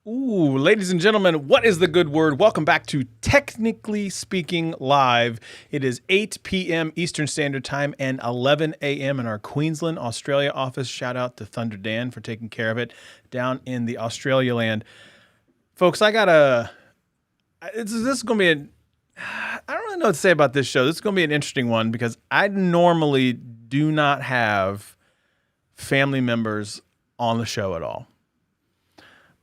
Ooh, ladies and gentlemen, what is the good word? Welcome back to Technically Speaking Live. It is 8 p.m. Eastern Standard Time and 11 a.m. in our Queensland, Australia office. Shout out to Thunder Dan for taking care of it down in the Australia land. Folks, this is going to be I don't really know what to say about this show. This is going to be an interesting one because I normally do not have family members on the show at all.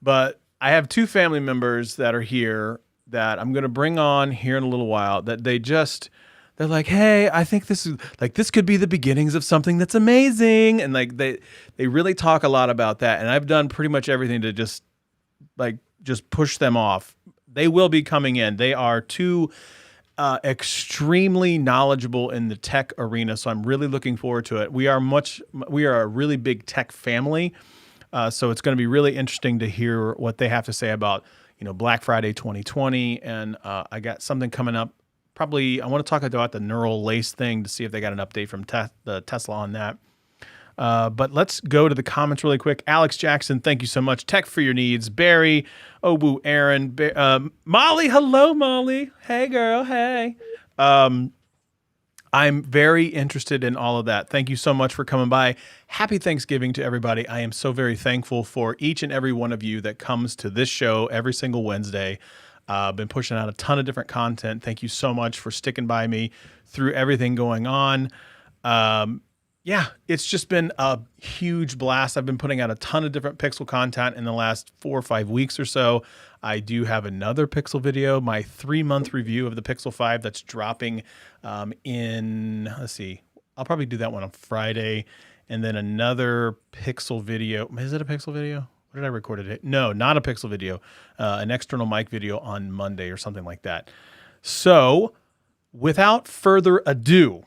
But I have two family members that are here that I'm going to bring on here in a little while that they're like, hey, I think this could be the beginnings of something that's amazing. And like, they really talk a lot about that. And I've done pretty much everything to just push them off. They will be coming in. They are two extremely knowledgeable in the tech arena. So I'm really looking forward to it. We are a really big tech family. So it's going to be really interesting to hear what they have to say about, Black Friday 2020. And I got something coming up. Probably I want to talk about the neural lace thing to see if they got an update from the Tesla on that. But let's go to the comments really quick. Alex Jackson, thank you so much. Tech for your needs. Barry, Obu, Aaron, Molly. Hello, Molly. Hey, girl. Hey. I'm very interested in all of that. Thank you so much for coming by. Happy Thanksgiving to everybody. I am so very thankful for each and every one of you that comes to this show every single Wednesday. I've been pushing out a ton of different content. Thank you so much for sticking by me through everything going on. Yeah, it's just been a huge blast. I've been putting out a ton of different Pixel content in the last 4 or 5 weeks or so. I do have another Pixel video, my 3-month review of the Pixel 5 that's dropping I'll probably do that one on Friday. And then another Pixel video. Is it a Pixel video? What did I record it? No, not a Pixel video. An external mic video on Monday or something like that. So without further ado...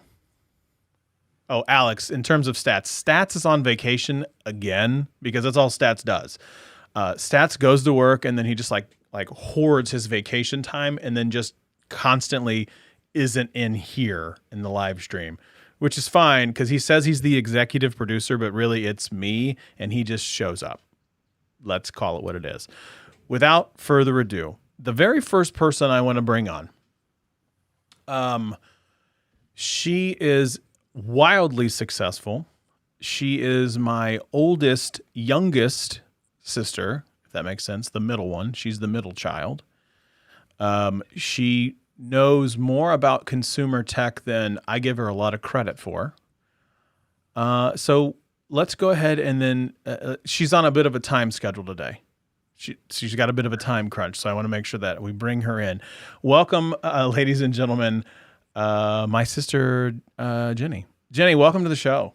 Oh, Alex, in terms of Stats is on vacation again because that's all Stats does. Stats goes to work and then he just like hoards his vacation time and then just constantly isn't in here in the live stream, which is fine because he says he's the executive producer, but really it's me and he just shows up. Let's call it what it is. Without further ado, the very first person I want to bring on, she is wildly successful. She is my youngest sister, if that makes sense, the middle one. She's the middle child. She knows more about consumer tech than I give her a lot of credit for. So let's go ahead and then she's on a bit of a time schedule today. She's got a bit of a time crunch, so I want to make sure that we bring her in. Welcome, ladies and gentlemen, my sister, Jenny. Jenny, welcome to the show.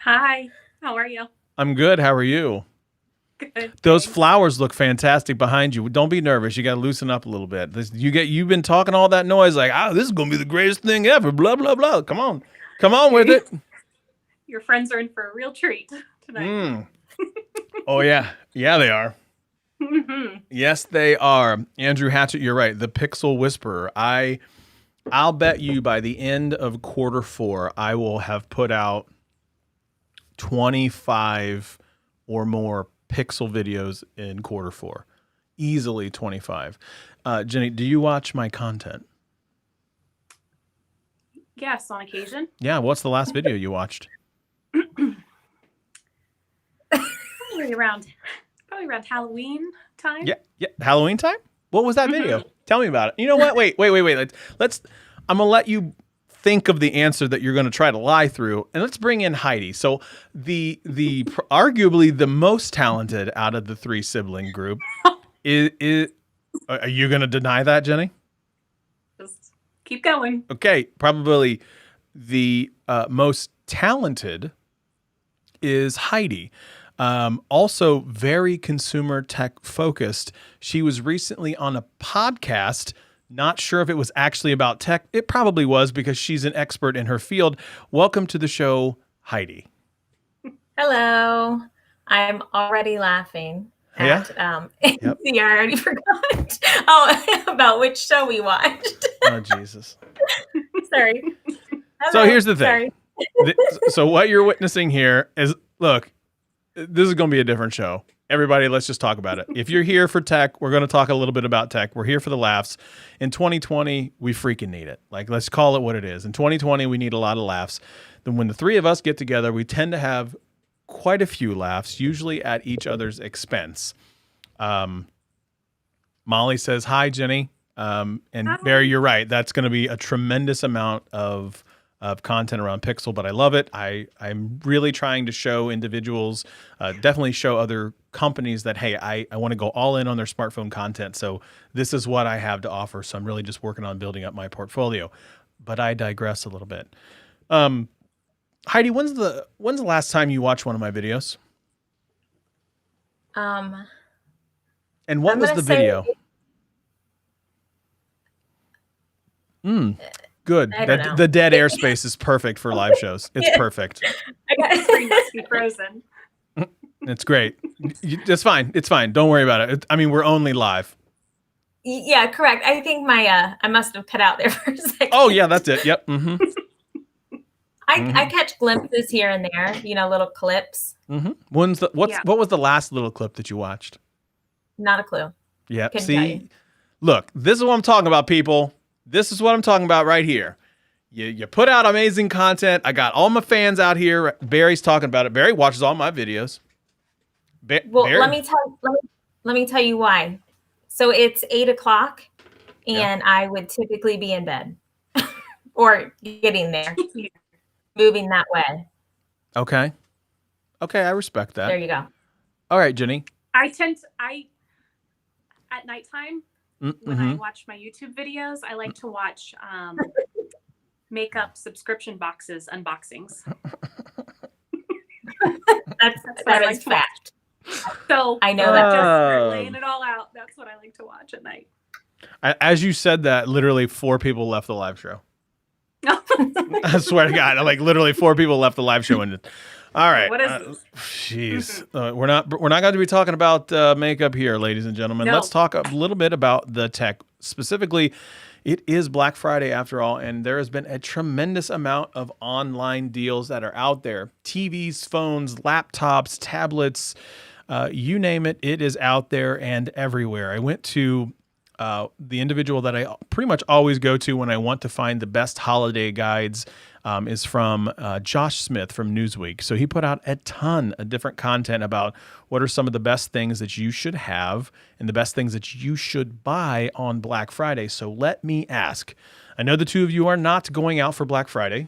Hi, how are you? I'm good. How are you? Good. Those flowers look fantastic behind you. Don't be nervous. You got to loosen up a little bit. You've been talking all that noise like, this is going to be the greatest thing ever, blah, blah, blah. Come on with it. Your friends are in for a real treat tonight. Oh, yeah. Yeah, they are. Mm-hmm. Yes, they are. Andrew Hatchett, you're right. The Pixel Whisperer. I'll bet you by the end of Q4, I will have put out 25 or more Pixel videos in Q4. Easily 25. Jenny, do you watch my content? Yes, on occasion. Yeah, what's the last video you watched? Probably around Halloween time. Yeah, Halloween time? What was that video? Tell me about it. You know what? Wait. Let's. I'm gonna let you think of the answer that you're gonna try to lie through, and let's bring in Heidi. So the arguably the most talented out of the 3 sibling group is. Are you gonna deny that, Jenny? Just keep going. Okay, probably the most talented is Heidi. Also very consumer tech focused. She was recently on a podcast. Not sure if it was actually about tech. It probably was because she's an expert in her field. Welcome to the show, Heidi. Hello. I'm already laughing at Yep. See, I already forgot. About which show we watched. Oh, Jesus. Sorry. So here's the thing. So what you're witnessing here is, look, this is going to be a different show. Everybody, let's just talk about it. If you're here for tech, we're going to talk a little bit about tech. We're here for the laughs. In 2020, we freaking need it. Like, let's call it what it is. In 2020, we need a lot of laughs. Then when the three of us get together, we tend to have quite a few laughs, usually at each other's expense. Molly says, hi, Jenny. And Barry, you're right. That's going to be a tremendous amount of content around Pixel, but I love it. I'm really trying to show individuals, definitely show other companies that, hey, I want to go all in on their smartphone content. So this is what I have to offer. So I'm really just working on building up my portfolio. But I digress a little bit. Heidi, when's the last time you watched one of my videos? And what was the video? Good. The dead airspace is perfect for live shows. It's perfect. The screen must be frozen. It's great. It's fine. It's fine. Don't worry about it. I mean, we're only live. Yeah, correct. I think I must have cut out there for a second. Oh yeah, that's it. Yep. Mm-hmm. I catch glimpses here and there, little clips. Mm-hmm. What was the last little clip that you watched? Not a clue. Yeah. See, look, this is what I'm talking about, people. This is what I'm talking about right here. You put out amazing content. I got all my fans out here. Barry's talking about it. Barry watches all my videos. Barry? Let me tell you why. So it's 8:00, and I would typically be in bed or getting there, moving that way. Okay, I respect that. There you go. All right, Jenny. At nighttime, when I watch my YouTube videos, I like to watch makeup subscription boxes unboxings. that is fact. So I know that. Just laying it all out. That's what I like to watch at night. As you said that, literally 4 people left the live show. I swear to God, like literally 4 people left the live show. And all right, what is this? Jeez, we're not going to be talking about makeup here, ladies and gentlemen. No. Let's talk a little bit about the tech. Specifically, it is Black Friday after all, and there has been a tremendous amount of online deals that are out there. TVs, phones, laptops, tablets, you name it, it is out there and everywhere. I went to the individual that I pretty much always go to when I want to find the best holiday guides is from Josh Smith from Newsweek. So he put out a ton of different content about what are some of the best things that you should have and the best things that you should buy on Black Friday. So let me ask, I know the two of you are not going out for Black Friday.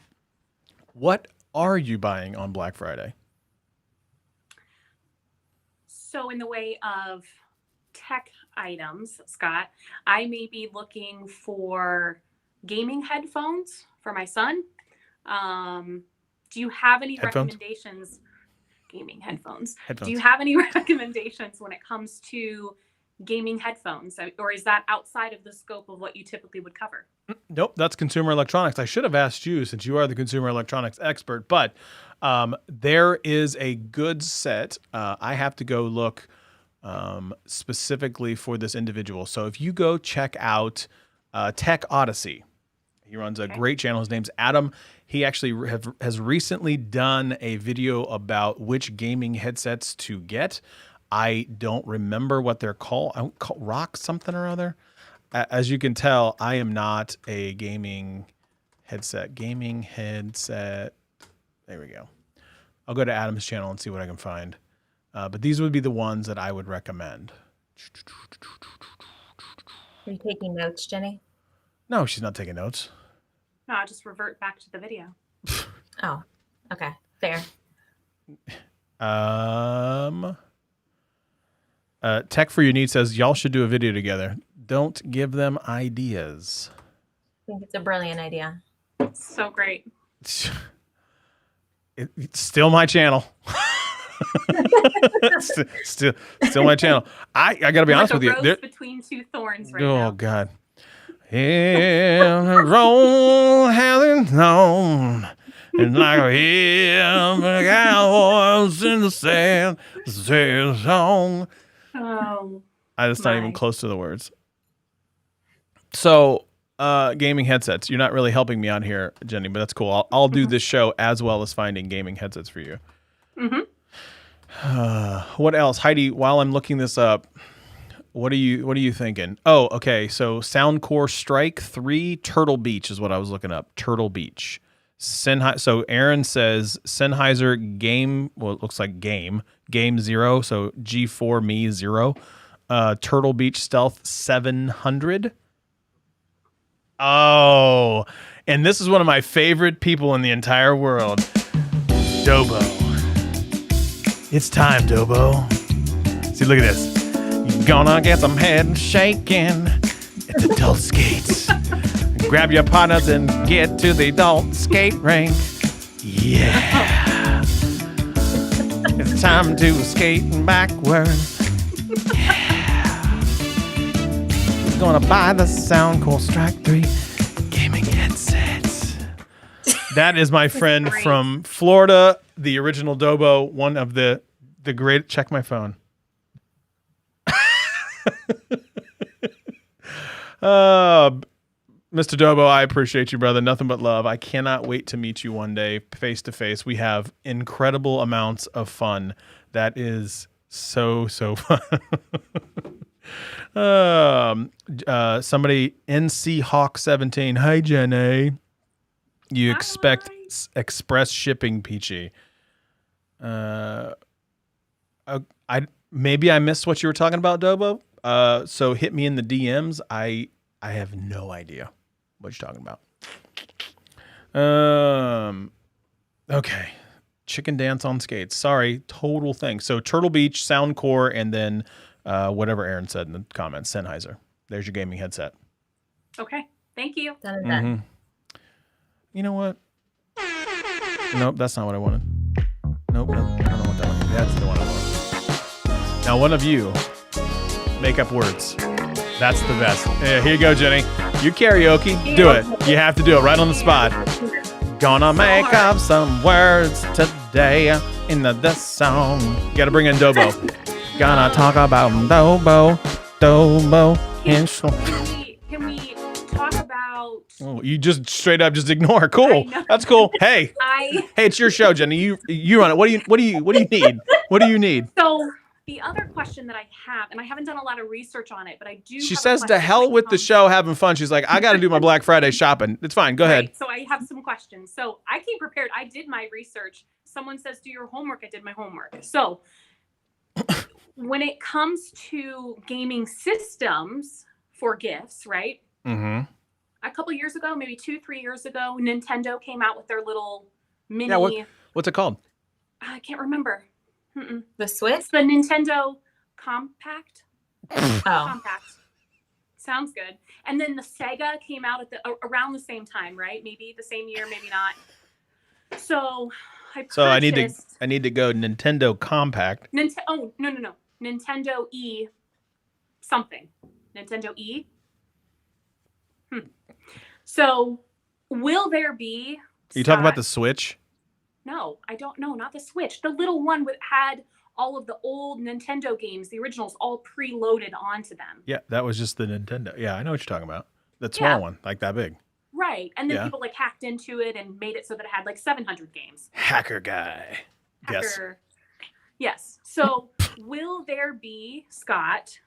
What are you buying on Black Friday? So in the way of tech items, Scott, I may be looking for gaming headphones for my son. Do you have any recommendations? Gaming headphones. Do you have any recommendations when it comes to gaming headphones, or is that outside of the scope of what you typically would cover? Nope, that's consumer electronics. I should have asked you since you are the consumer electronics expert, but there is a good set. I have to go look specifically for this individual. So if you go check out Tech Odyssey, he runs a great channel. His name's Adam. He actually has recently done a video about which gaming headsets to get. I don't remember what they're called. Rock something or other. As you can tell, I am not a gaming headset. There we go. I'll go to Adam's channel and see what I can find. But these would be the ones that I would recommend. Are you taking notes, Jenny? No, she's not taking notes. No, I'll just revert back to the video. Oh, okay. Fair. Tech for Your Needs says, y'all should do a video together. Don't give them ideas. I think it's a brilliant idea. So great. It's still my channel. still my channel. I gotta be honest with you. Rose between two thorns right now. Oh God. And roll has known, and like a hymn, the cowboys in the sand, sing a song. Oh, I just not even close to the words. So gaming headsets. You're not really helping me out here, Jenny, but that's cool. I'll do this show as well as finding gaming headsets for you. What else, Heidi? While I'm looking this up, what are you thinking? Oh, okay. So Soundcore Strike 3 Turtle Beach is what I was looking up. Turtle Beach. So Aaron says Sennheiser Game. Well, it looks like Game 0. So G4 Me 0. Turtle Beach Stealth 700. Oh, and this is one of my favorite people in the entire world, Dobo. It's time, Dobo. See, look at this. You're gonna get some head shaking at the adult skates. Grab your partners and get to the adult skate rink. Yeah. It's time to skate backwards. Yeah. We're gonna buy the Soundcore Strike 3 gaming headsets. That is my friend from Florida, the original Dobo, one of the great. Check my phone. Mr. Dobo, I appreciate you, brother. Nothing but love. I cannot wait to meet you one day face to face. We have incredible amounts of fun. That is so fun. Somebody, NC Hawk 17. Hi, Jenny. You expect express shipping, Peachy. Maybe I missed what you were talking about, Dobo. So hit me in the DMs. I have no idea what you're talking about. Okay. Chicken dance on skates. Sorry, total thing. So Turtle Beach, Soundcore, and then whatever Aaron said in the comments, Sennheiser. There's your gaming headset. Okay. Thank you. Done. You know what? Nope, that's not what I wanted. Nope, I don't want that one. That's the one I want. Now, one of you make up words. That's the best. Yeah, here you go, Jenny. You karaoke. Do it. You have to do it right on the spot. Gonna make up some words today in this song. You gotta bring in Dobo. Gonna talk about Dobo. Can we talk about... Oh, you just straight up just ignore. Cool. That's cool. Hey. Hey, it's your show, Jenny. You run it. What do you need? What do you need? So the other question that I have, and I haven't done a lot of research on it, but I do. She says to hell with the show, having fun. She's like, I got to do my Black Friday shopping. It's fine. Go ahead. So I have some questions. So I came prepared. I did my research. Someone says, do your homework. I did my homework. So when it comes to gaming systems for gifts, right? Mm-hmm. A couple years ago, maybe 2-3 years ago, Nintendo came out with their little mini. Yeah, what's it called? I can't remember. The Switch? It's the Nintendo Compact. Compact. Sounds good. And then the Sega came out at around the same time, right? Maybe the same year, maybe not. So I need to go Nintendo Compact. No. Nintendo E something. Nintendo E. So will there be... Are you talking about the Switch? No, I don't know. Not the Switch. The little one had all of the old Nintendo games, the originals, all preloaded onto them. Yeah, that was just the Nintendo. Yeah, I know what you're talking about. That small one, like that big. Right. And then people hacked into it and made it so that it had 700 games. Hacker guy. Yes. So will there be, Scott,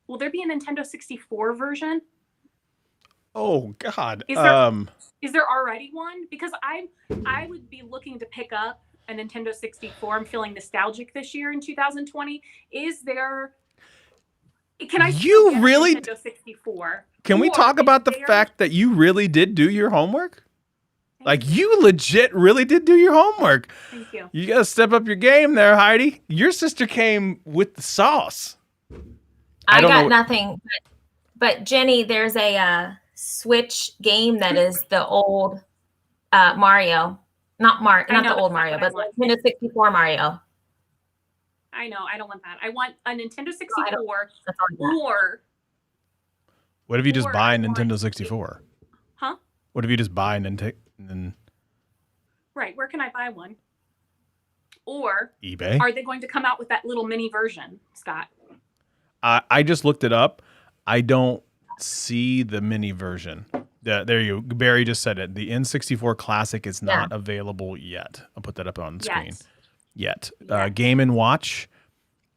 will there be a Nintendo 64 version? Oh, God. Is there already one? Because I would be looking to pick up a Nintendo 64. I'm feeling nostalgic this year in 2020. Is there... Can I still get really Nintendo 64? Can we talk about the fact that you really did do your homework? You legit really did do your homework. Thank you. You got to step up your game there, Heidi. Your sister came with the sauce. I got nothing. But Jenny, there's a Switch game that is the old Mario. Not the old Mario, but the Nintendo 64 Mario. I know. I don't want that. I want a Nintendo 64 or... What if you just buy a Nintendo 64? Huh? What if you just buy a Nintendo? Right. Where can I buy one? Or eBay? Are they going to come out with that little mini version, Scott? I just looked it up. I don't see the mini version. There you go. Barry just said it. The N64 Classic is not available yet. I'll put that up on the screen. Yet. Game & Watch,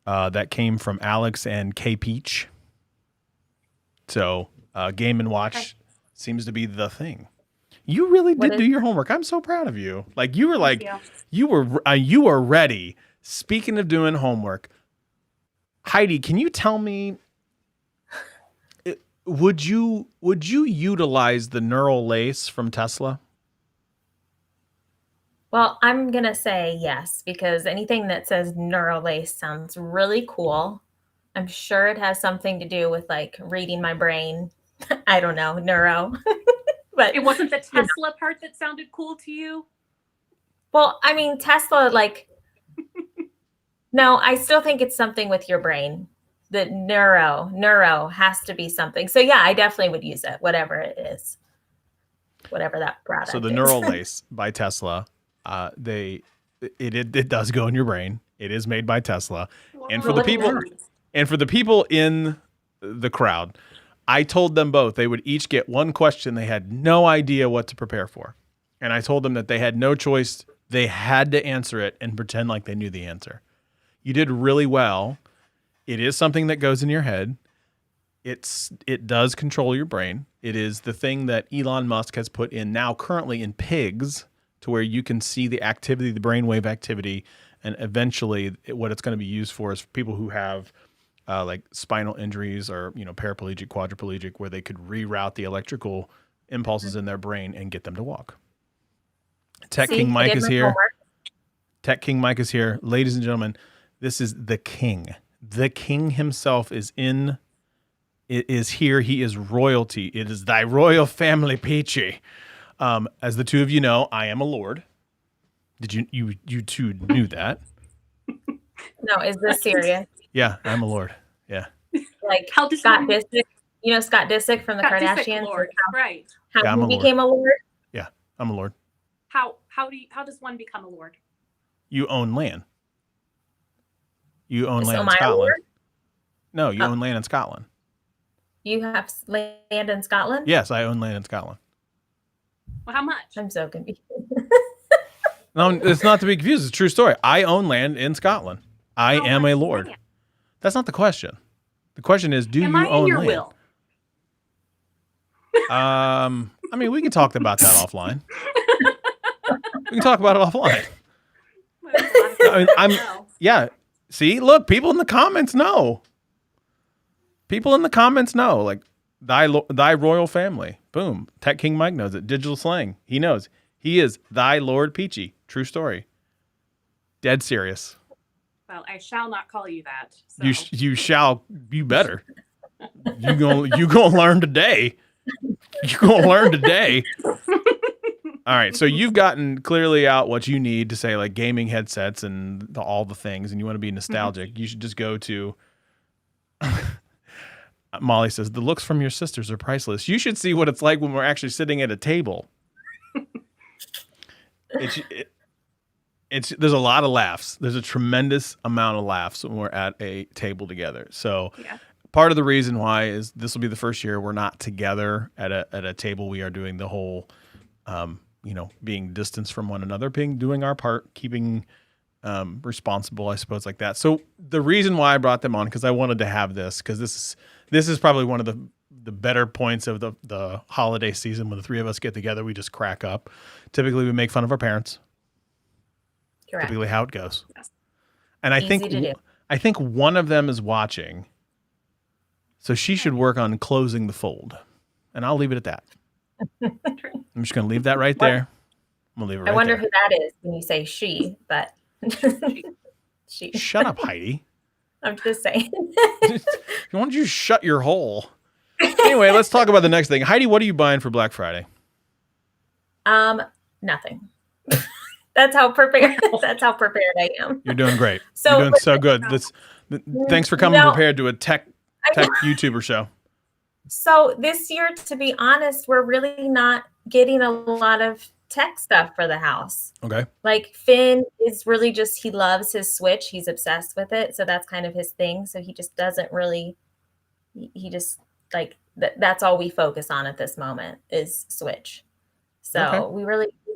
that came from Alex and K Peach. So Game & Watch seems to be the thing. You really did do your homework. I'm so proud of you. Like you were ready. Speaking of doing homework, Heidi, can you tell me, would you utilize the neural lace from Tesla? Well, I'm going to say yes, because anything that says neural lace sounds really cool. I'm sure it has something to do with like reading my brain. I don't know, neuro. But it wasn't the Tesla part that sounded cool to you? Well, I mean, Tesla, like, no, I still think it's something with your brain. The neuro has to be something. So yeah, I definitely would use it, whatever it is, whatever that product is. So the neural lace by Tesla, it does go in your brain. It is made by Tesla. And for the people in the crowd, I told them both they would each get one question they had no idea what to prepare for. And I told them that they had no choice. They had to answer it and pretend like they knew the answer. You did really well. It is something that goes in your head. It does control your brain. It is the thing that Elon Musk has put in now currently in pigs, to where you can see the activity, the brainwave activity, and eventually what it's going to be used for is for people who have like spinal injuries or paraplegic, quadriplegic, where they could reroute the electrical impulses in their brain and get them to walk. Tech King Mike is here. Tech King Mike is here. Ladies and gentlemen, this is the king. The king himself is here. He is royalty. It is thy royal family, Peachy. As the two of you know, I am a lord. Did you two knew that? No, is this serious? Yeah, I'm a lord. Yeah. Like Scott Disick, Scott Disick from the Kardashians, Lord, right? How he became a lord. Yeah, I'm a lord. How does one become a lord? You own land. You own land in Scotland. Lord? No, you own land in Scotland. You have land in Scotland? Yes, I own land in Scotland. Well, how much? I'm so confused. No, it's not to be confused. It's a true story. I own land in Scotland. I am a lord. Land? That's not the question. The question is, do you own your land? Will? I mean, we can talk about that offline. We can talk about it offline. Yeah. See, look, people in the comments know. People in the comments know, like, thy royal family. Boom. Tech King Mike knows it. Digital slang. He knows. He is thy Lord Peachy. True story. Dead serious. Well, I shall not call you that. So. You shall. You better. You gonna learn today. You gonna learn today. All right. So you've gotten clearly out what you need to say, like gaming headsets and all the things, and you want to be nostalgic. You should just go to. Molly says the looks from your sisters are priceless. You should see what it's like when we're actually sitting at a table. There's a lot of laughs. There's a tremendous amount of laughs when we're at a table together. So part of the reason why is this will be the first year we're not together at a table. We are doing the whole, being distanced from one another, doing our part, keeping responsible, I suppose, like that. So the reason why I brought them on, because I wanted to have this, because this is probably one of the better points of the holiday season. When the three of us get together, we just crack up. Typically, we make fun of our parents. Correct. Typically how it goes. Yes. And I think one of them is watching. So she should work on closing the fold. And I'll leave it at that. I'm just going to leave that right there. I'm going to leave it right there. I wonder who that is when you say she, but she. Shut up, Heidi. I'm just saying. Why don't you shut your hole? Anyway, let's talk about the next thing. Heidi, what are you buying for Black Friday? Nothing. That's how prepared I am. You're doing great. You're doing so good. Thanks for coming prepared to a tech YouTuber show. So this year, to be honest, we're really not getting a lot of tech stuff for the house. Okay. Like Finn is really he loves his Switch. He's obsessed with it. So that's kind of his thing. So he just doesn't really, he just like that's all we focus on at this moment is Switch. So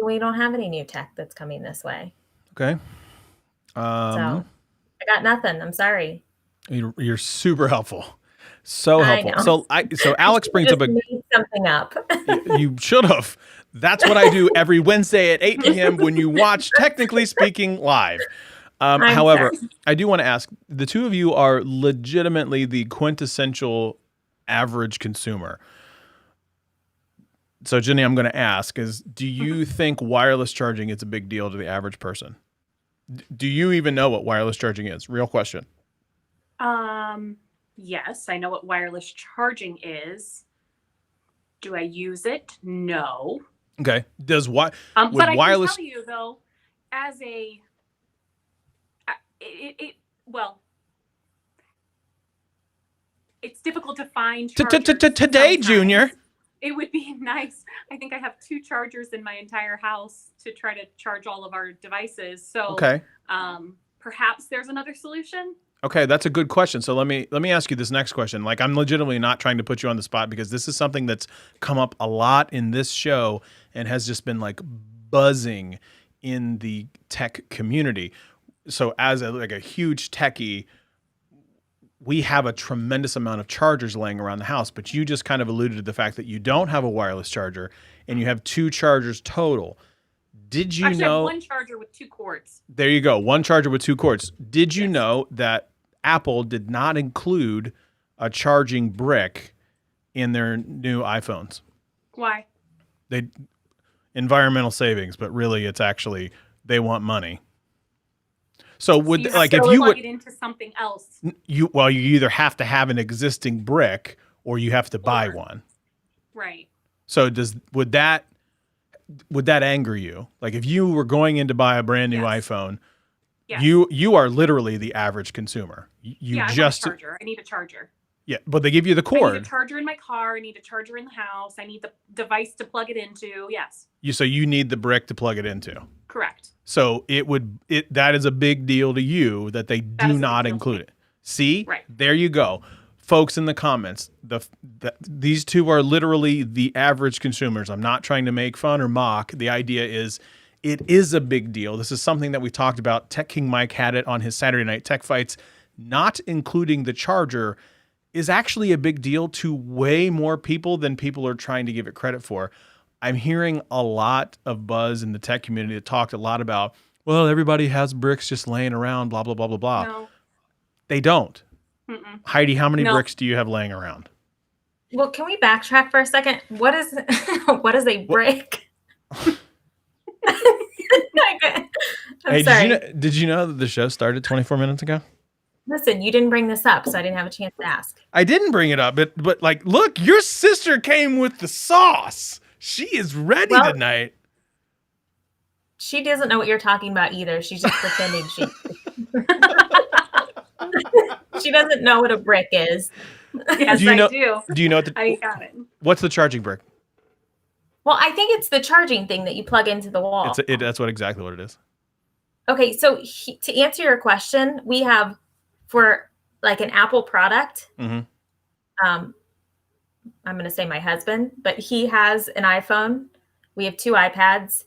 we don't have any new tech that's coming this way. Okay. So I got nothing. I'm sorry. You're super helpful. So helpful. I know. So Alex brings up made something up. You should have. That's what I do every Wednesday at 8 p.m. when you watch Technically Speaking Live. However, sorry. I do want to ask, the two of you are legitimately the quintessential average consumer. So Jenny, I'm going to ask is, do you think wireless charging is a big deal to the average person? Do you even know what wireless charging is? Real question. Yes, I know what wireless charging is. Do I use it? No. Okay. Does what? But I can tell you though, as a, well, it's difficult to find today, Junior. It would be nice. I think I have 2 chargers in my entire house to try to charge all of our devices. So, perhaps there's another solution. Okay, that's a good question. So let me ask you this next question. Like, I'm legitimately not trying to put you on the spot because this is something that's come up a lot in this show and has just been like buzzing in the tech community. So as a huge techie, we have a tremendous amount of chargers laying around the house, but you just kind of alluded to the fact that you don't have a wireless charger and you have 2 chargers total. Did you know? I have 1 charger with 2 cords. There you go. 1 charger with 2 cords. Did you know that Apple did not include a charging brick in their new iPhones? Why? Environmental savings, but really it's actually they want money. So would you like if you would plug it into something else. You either have to have an existing brick or you have to buy one. Right. So would that anger you? Like if you were going in to buy a brand new iPhone, you are literally the average consumer. I want a charger. I need a charger. Yeah, but they give you the cord. I need a charger in my car. I need a charger in the house. I need the device to plug it into. Yes. So you need the brick to plug it into. Correct. So that is a big deal to you that they do not include it. See? Right. There you go. Folks in the comments, these two are literally the average consumers. I'm not trying to make fun or mock. The idea is it is a big deal. This is something that we talked about. Tech King Mike had it on his Saturday Night Tech Fights. Not including the charger is actually a big deal to way more people than people are trying to give it credit for. I'm hearing a lot of buzz in the tech community that talked a lot about, well, everybody has bricks just laying around, blah, blah, blah, blah, blah. No. They don't. Mm-mm. Heidi, how many bricks do you have laying around? Well, can we backtrack for a second? What is a brick? I'm sorry. Did you know that the show started 24 minutes ago? Listen, you didn't bring this up, so I didn't have a chance to ask. I didn't bring it up, but like, look, your sister came with the sauce. She is ready tonight. She doesn't know what you're talking about either. She's just pretending she. She doesn't know what a brick is. Yes, I do. Do you know what I got it. What's the charging brick? Well, I think it's the charging thing that you plug into the wall. That's exactly what it is. Okay, so to answer your question, we have for like an Apple product. Mm-hmm. I'm going to say my husband, but he has an iPhone. We have 2 iPads,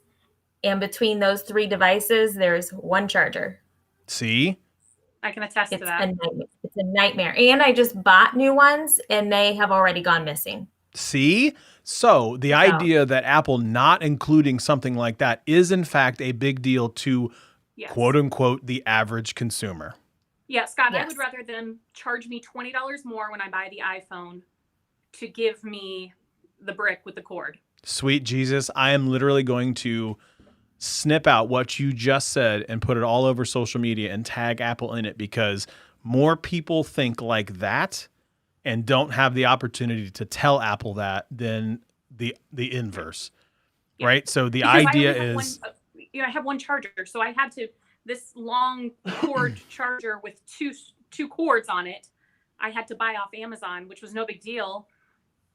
and between those 3 devices, there's 1 charger. See? I can attest to that. It's a nightmare. And I just bought new ones, and they have already gone missing. See? So the idea that Apple not including something like that is, in fact, a big deal to, quote unquote, the average consumer. Yeah, Scott, I would rather them charge me $20 more when I buy the iPhone to give me the brick with the cord. Sweet Jesus, I am literally going to snip out what you just said and put it all over social media and tag Apple in it, because more people think like that and don't have the opportunity to tell Apple that than the inverse, right? So the idea is... I have 1 charger, so I had to... This long cord charger with two cords on it, I had to buy off Amazon, which was no big deal.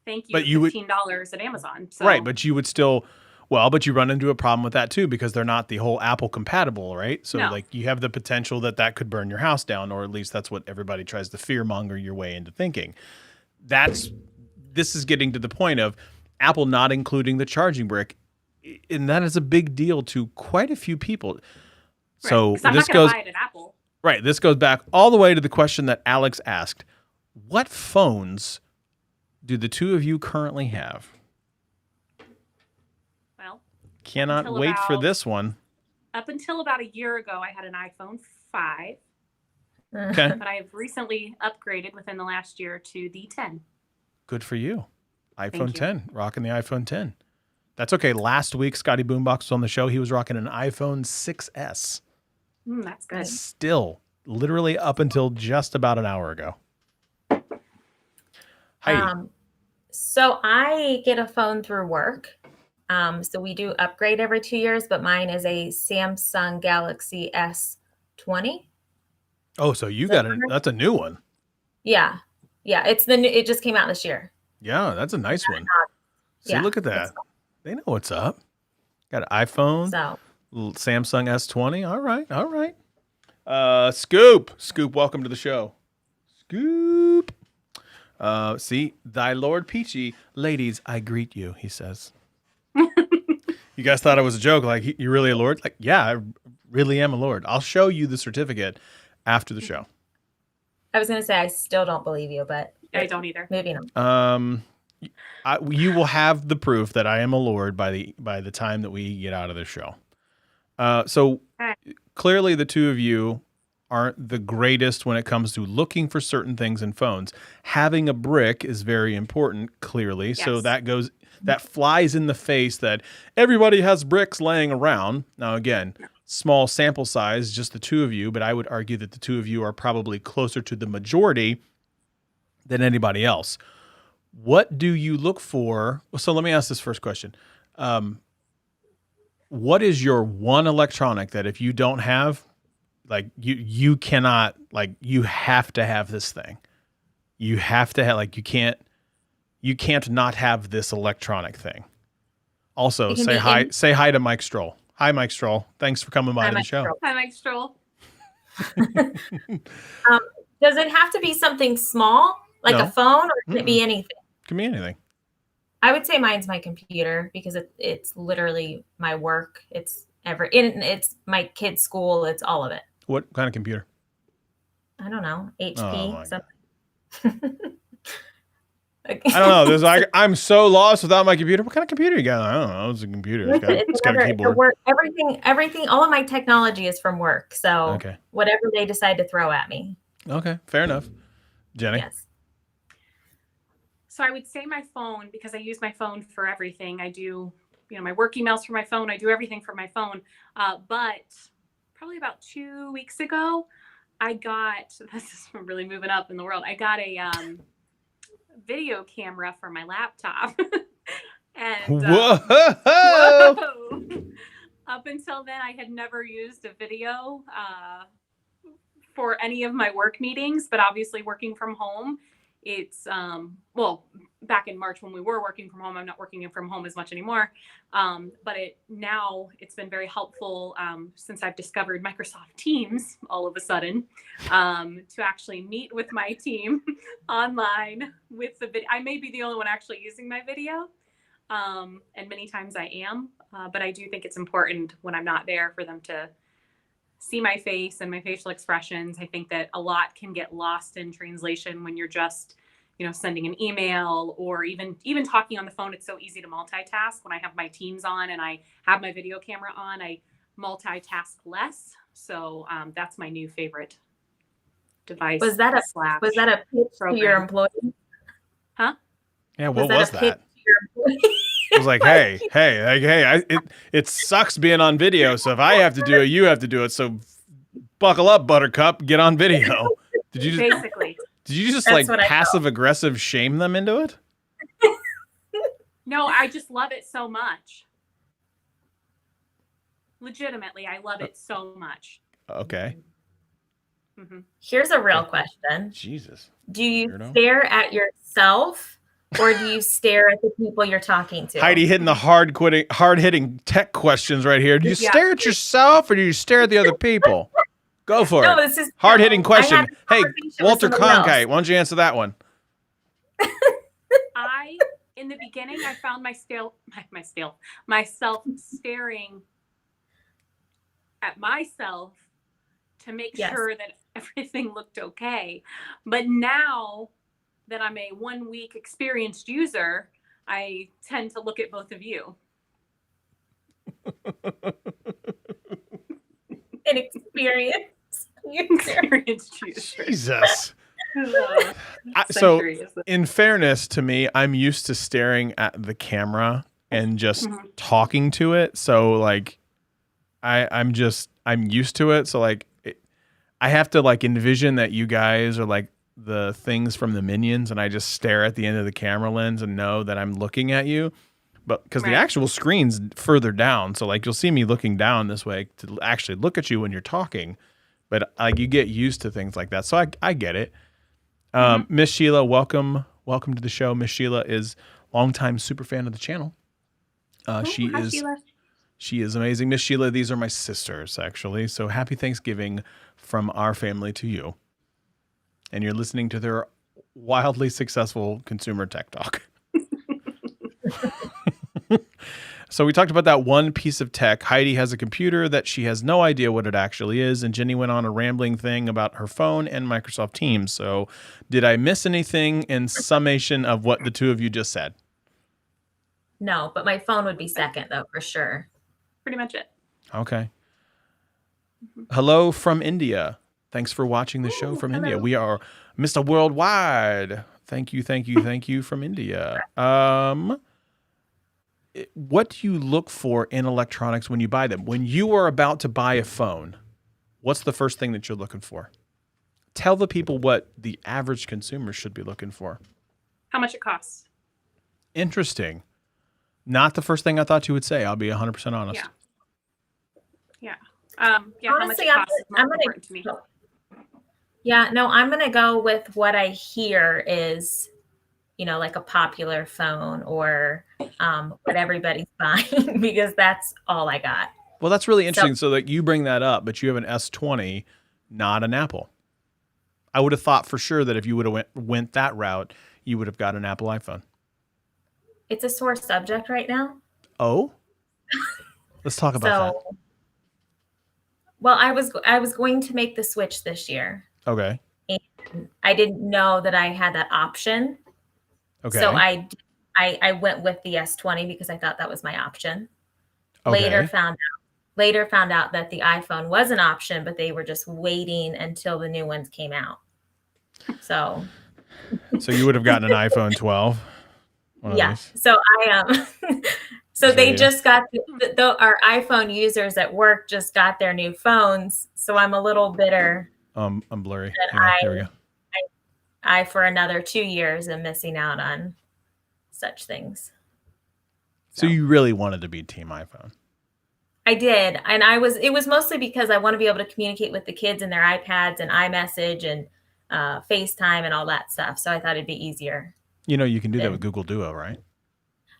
Thank you. But $15 at Amazon. So. Right, but you would still, but you run into a problem with that too, because they're not the whole Apple compatible, right? So like you have the potential that could burn your house down, or at least that's what everybody tries to fear monger your way into thinking. That's this is getting to the point of Apple not including the charging brick, and that is a big deal to quite a few people. Right. So I'm this not going goes to buy it at Apple. right. This goes back all the way to the question that Alex asked: what phones do the two of you currently have? Well, cannot wait for this one. Up until about a year ago, I had an iPhone 5. Okay. But I have recently upgraded within the last year to the 10. Good for you. iPhone 10, rocking the iPhone 10. That's okay. Last week, Scotty Boombox was on the show. He was rocking an iPhone 6S. That's good. Still, literally up until just about an hour ago. Heidi. So I get a phone through work. So we do upgrade every 2 years, but mine is a Samsung Galaxy S20. Oh, so you got that's a new one. Yeah. Yeah. It just came out this year. Yeah, that's a nice one. See, Yeah, look at that. They know what's up. Got an iPhone, little Samsung S20. All right, all right. Scoop, welcome to the show. Scoop. See, thy Lord Peachy, ladies, I greet you, he says. You guys thought it was a joke, like, you're really a lord? Like, yeah, I really am a lord. I'll show you the certificate after the show. I was going to say, I still don't believe you, but I don't either. Maybe not. You will have the proof that I am a lord by the time that we get out of the show. So clearly the two of you aren't the greatest when it comes to looking for certain things in phones. Having a brick is very important, clearly. Yes. So that flies in the face that everybody has bricks laying around. Now, again, small sample size, just the two of you, but I would argue that the two of you are probably closer to the majority than anybody else. What do you look for? So let me ask this first question. What is your one electronic that if you don't have, like you cannot, like you have to have this thing? You have to have, like you can't not have this electronic thing. Also, say hi to Mike Stroll. Hi, Mike Stroll. Thanks for coming by the show. Hi, Mike Stroll. Does it have to be something small, like a phone, or can it be anything? Can be anything. I would say mine's my computer because it's literally my work. It's it's my kid's school. It's all of it. What kind of computer? I don't know. HP. Something. I don't know. I'm so lost without my computer. What kind of computer you got? I don't know. It's a computer. It's got a keyboard. Everything. All of my technology is from work. So whatever they decide to throw at me. Okay, fair enough. Jenny. Yes. So I would say my phone, because I use my phone for everything. I do, my work emails for my phone. I do everything for my phone. But probably about 2 weeks ago, this is really moving up in the world. I got a video camera for my laptop. And whoa! Up until then, I had never used a video for any of my work meetings, but obviously working from home, it's back in March when we were working from home, I'm not working from home as much anymore. But it's been very helpful since I've discovered Microsoft Teams all of a sudden to actually meet with my team online with the video. I may be the only one actually using my video. And many times I am, but I do think it's important when I'm not there for them to see my face and my facial expressions. I think that a lot can get lost in translation when you're just, sending an email or even talking on the phone. It's so easy to multitask. When I have my Teams on and I have my video camera on, I multitask less. So that's my new favorite device. Was that a pitch to your employee? Huh? Yeah, what was that? I was like, hey, it sucks being on video. So if I have to do it, you have to do it. So buckle up, Buttercup, get on video. Did you just like passive aggressive shame them into it? No, I just love it so much. Legitimately, I love it so much. Okay. Mm-hmm. Here's a real question. Jesus. Do you stare at yourself? Or do you stare at the people you're talking to? Heidi hitting the hard-hitting tech questions right here. Do you stare at yourself or do you stare at the other people? Go for it. This is hard-hitting question. Hey, Walter Cronkite, why don't you answer that one? in the beginning, I found myself staring at myself to make sure that everything looked okay. But now that I'm a 1 week experienced user, I tend to look at both of you. Inexperienced user. Jesus. So in fairness to me, I'm used to staring at the camera and just talking to it. So like I'm used to it. So like I have to like envision that you guys are like the things from the Minions, and I just stare at the end of the camera lens and know that I'm looking at you. But because the actual screen's further down, so like you'll see me looking down this way to actually look at you when you're talking. But like you get used to things like that, so I get it. Miss Sheila, welcome to the show. Miss Sheila is longtime super fan of the channel. Sheila. She is amazing. Miss Sheila, these are my sisters actually. So happy Thanksgiving from our family to you. And you're listening to their wildly successful consumer tech talk. So we talked about that one piece of tech. Heidi has a computer that she has no idea what it actually is. And Jenny went on a rambling thing about her phone and Microsoft Teams. So did I miss anything in summation of what the two of you just said? No, but my phone would be second though, for sure. Pretty much it. Okay. Hello from India. Thanks for watching the show from India. We are Mr. Worldwide. Thank you from India. What do you look for in electronics when you buy them? When you are about to buy a phone, what's the first thing that you're looking for? Tell the people what the average consumer should be looking for. How much it costs. Interesting. Not the first thing I thought you would say. I'll be 100% honest. Yeah. Honestly, how much it costs is more important to me. Yeah, no, I'm going to go with what I hear is, like a popular phone or what everybody's buying, because that's all I got. Well, that's really interesting. So that you bring that up, but you have an S20, not an Apple. I would have thought for sure that if you would have went that route, you would have got an Apple iPhone. It's a sore subject right now. Oh? Let's talk about that. Well, I was going to make the switch this year. Okay. And I didn't know that I had that option. Okay. So I went with the S20 because I thought that was my option. Okay. Later found out that the iPhone was an option, but they were just waiting until the new ones came out. So you would have gotten an iPhone 12. Yeah. So so they just got our iPhone users at work just got their new phones. So I'm a little bitter. I'm blurry. There we go. I for another 2 years am missing out on such things. So you really wanted to be Team iPhone? I did. And it was mostly because I want to be able to communicate with the kids and their iPads and iMessage and FaceTime and all that stuff. So I thought it'd be easier. You can do that with Google Duo, right?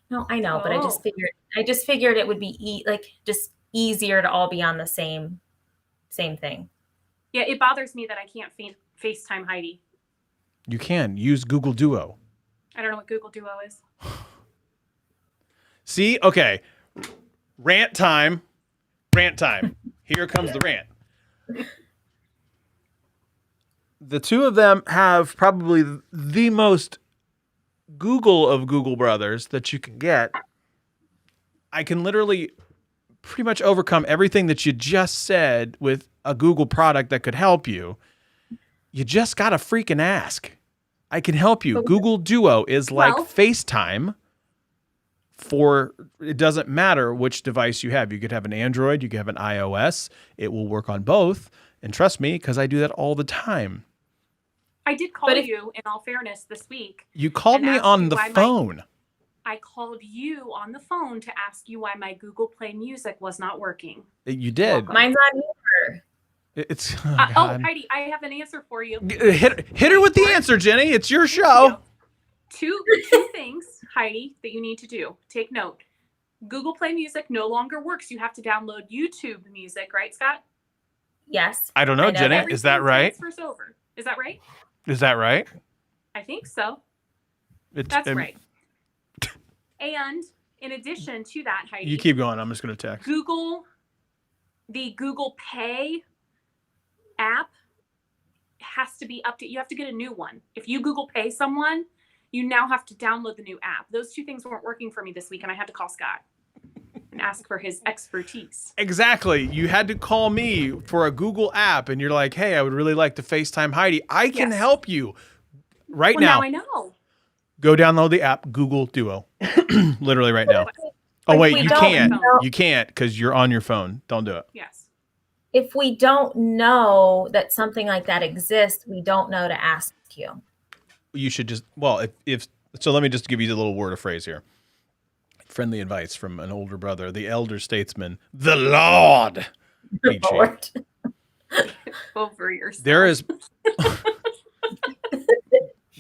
No, I know, but I just figured it would be just easier to all be on the same thing. Yeah, it bothers me that I can't FaceTime Heidi. You can use Google Duo. I don't know what Google Duo is. See? Okay. Rant time. Here comes the rant. The two of them have probably the most Google of Google brothers that you can get. I can literally pretty much overcome everything that you just said with a Google product that could help you. You just got to freaking ask. I can help you. Google Duo is like FaceTime it doesn't matter which device you have. You could have an Android, you could have an iOS. It will work on both. And trust me, because I do that all the time. I did call you, in all fairness, this week. You called me on the phone. I called you on the phone to ask you why my Google Play Music was not working. You did. Mine's on here. It's Heidi, I have an answer for you. Hit her with the answer, Jenny. It's your show. Two things, Heidi, that you need to do. Take note. Google Play Music no longer works. You have to download YouTube Music, right, Scott? Yes. I don't know, Jenny. Is that right? Over. Is that right? Is that right? I think so. That's right. And in addition to that, Heidi, you keep going. I'm just going to text. The Google Pay app has to be updated. You have to get a new one. If you Google Pay someone, you now have to download the new app. Those two things weren't working for me this week, and I had to call Scott and ask for his expertise. Exactly. You had to call me for a Google app, and you're like, hey, I would really like to FaceTime Heidi. I can help you right now. Now I know. Go download the app, Google Duo. Literally right now. Oh, wait, you can't. You can't because you're on your phone. Don't do it. Yes. If we don't know that something like that exists, we don't know to ask you. You should just, well, if so, let me just give you a little word of phrase here. Friendly advice from an older brother, the elder statesman, the Lord. Lord. Over yourself.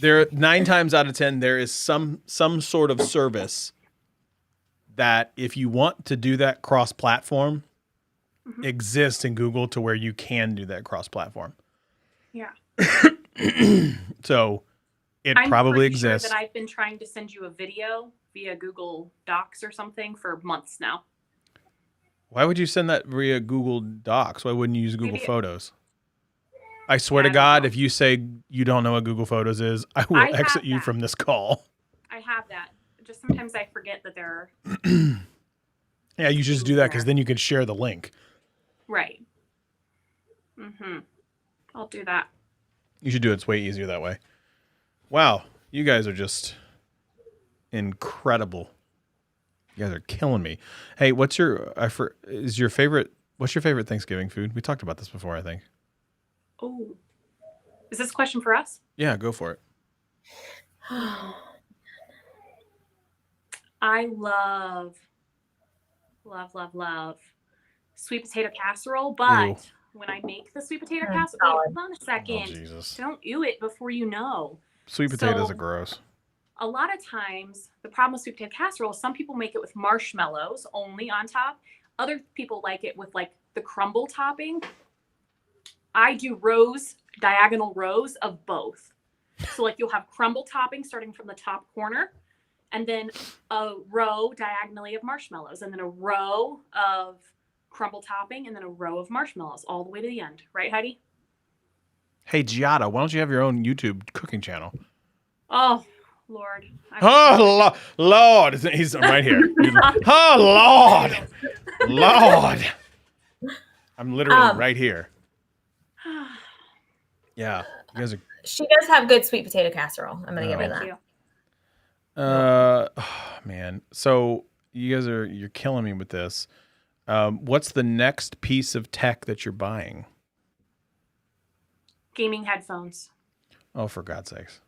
There are 9 times out of 10, there is some sort of service that if you want to do that cross-platform, exists in Google to where you can do that cross-platform. Yeah. So I'm probably exists. Sure that I've been trying to send you a video via Google Docs or something for months now. Why would you send that via Google Docs? Why wouldn't you use Google Photos? I swear to God, if you say you don't know what Google Photos is, I will exit you from this call. I have that. Just sometimes I forget that there are. Yeah, you just do that because then you can share the link. Right. I'll do that. You should do it. It's way easier that way. Wow. You guys are just incredible. You guys are killing me. Hey, what's your favorite Thanksgiving food? We talked about this before, I think. Oh, is this a question for us? Yeah, go for it. I love sweet potato casserole, but when I make the sweet potato casserole, hold on a second. Oh, Jesus. Don't ew it before you know. Sweet potatoes are gross. A lot of times, the problem with sweet potato casserole, some people make it with marshmallows only on top. Other people like it with like the crumble topping. I do diagonal rows of both. So like you'll have crumble topping starting from the top corner, and then a row diagonally of marshmallows, and then a row of crumble topping, and then a row of marshmallows all the way to the end. Right, Heidi? Hey, Giada, why don't you have your own YouTube cooking channel? Oh, Lord. Lord. He's right here. Oh, Lord. I'm literally right here. Yeah. You guys are... She does have good sweet potato casserole. I'm going to give her that. Oh, man. So you're killing me with this. What's the next piece of tech that you're buying? Gaming headphones. Oh, for God's sakes.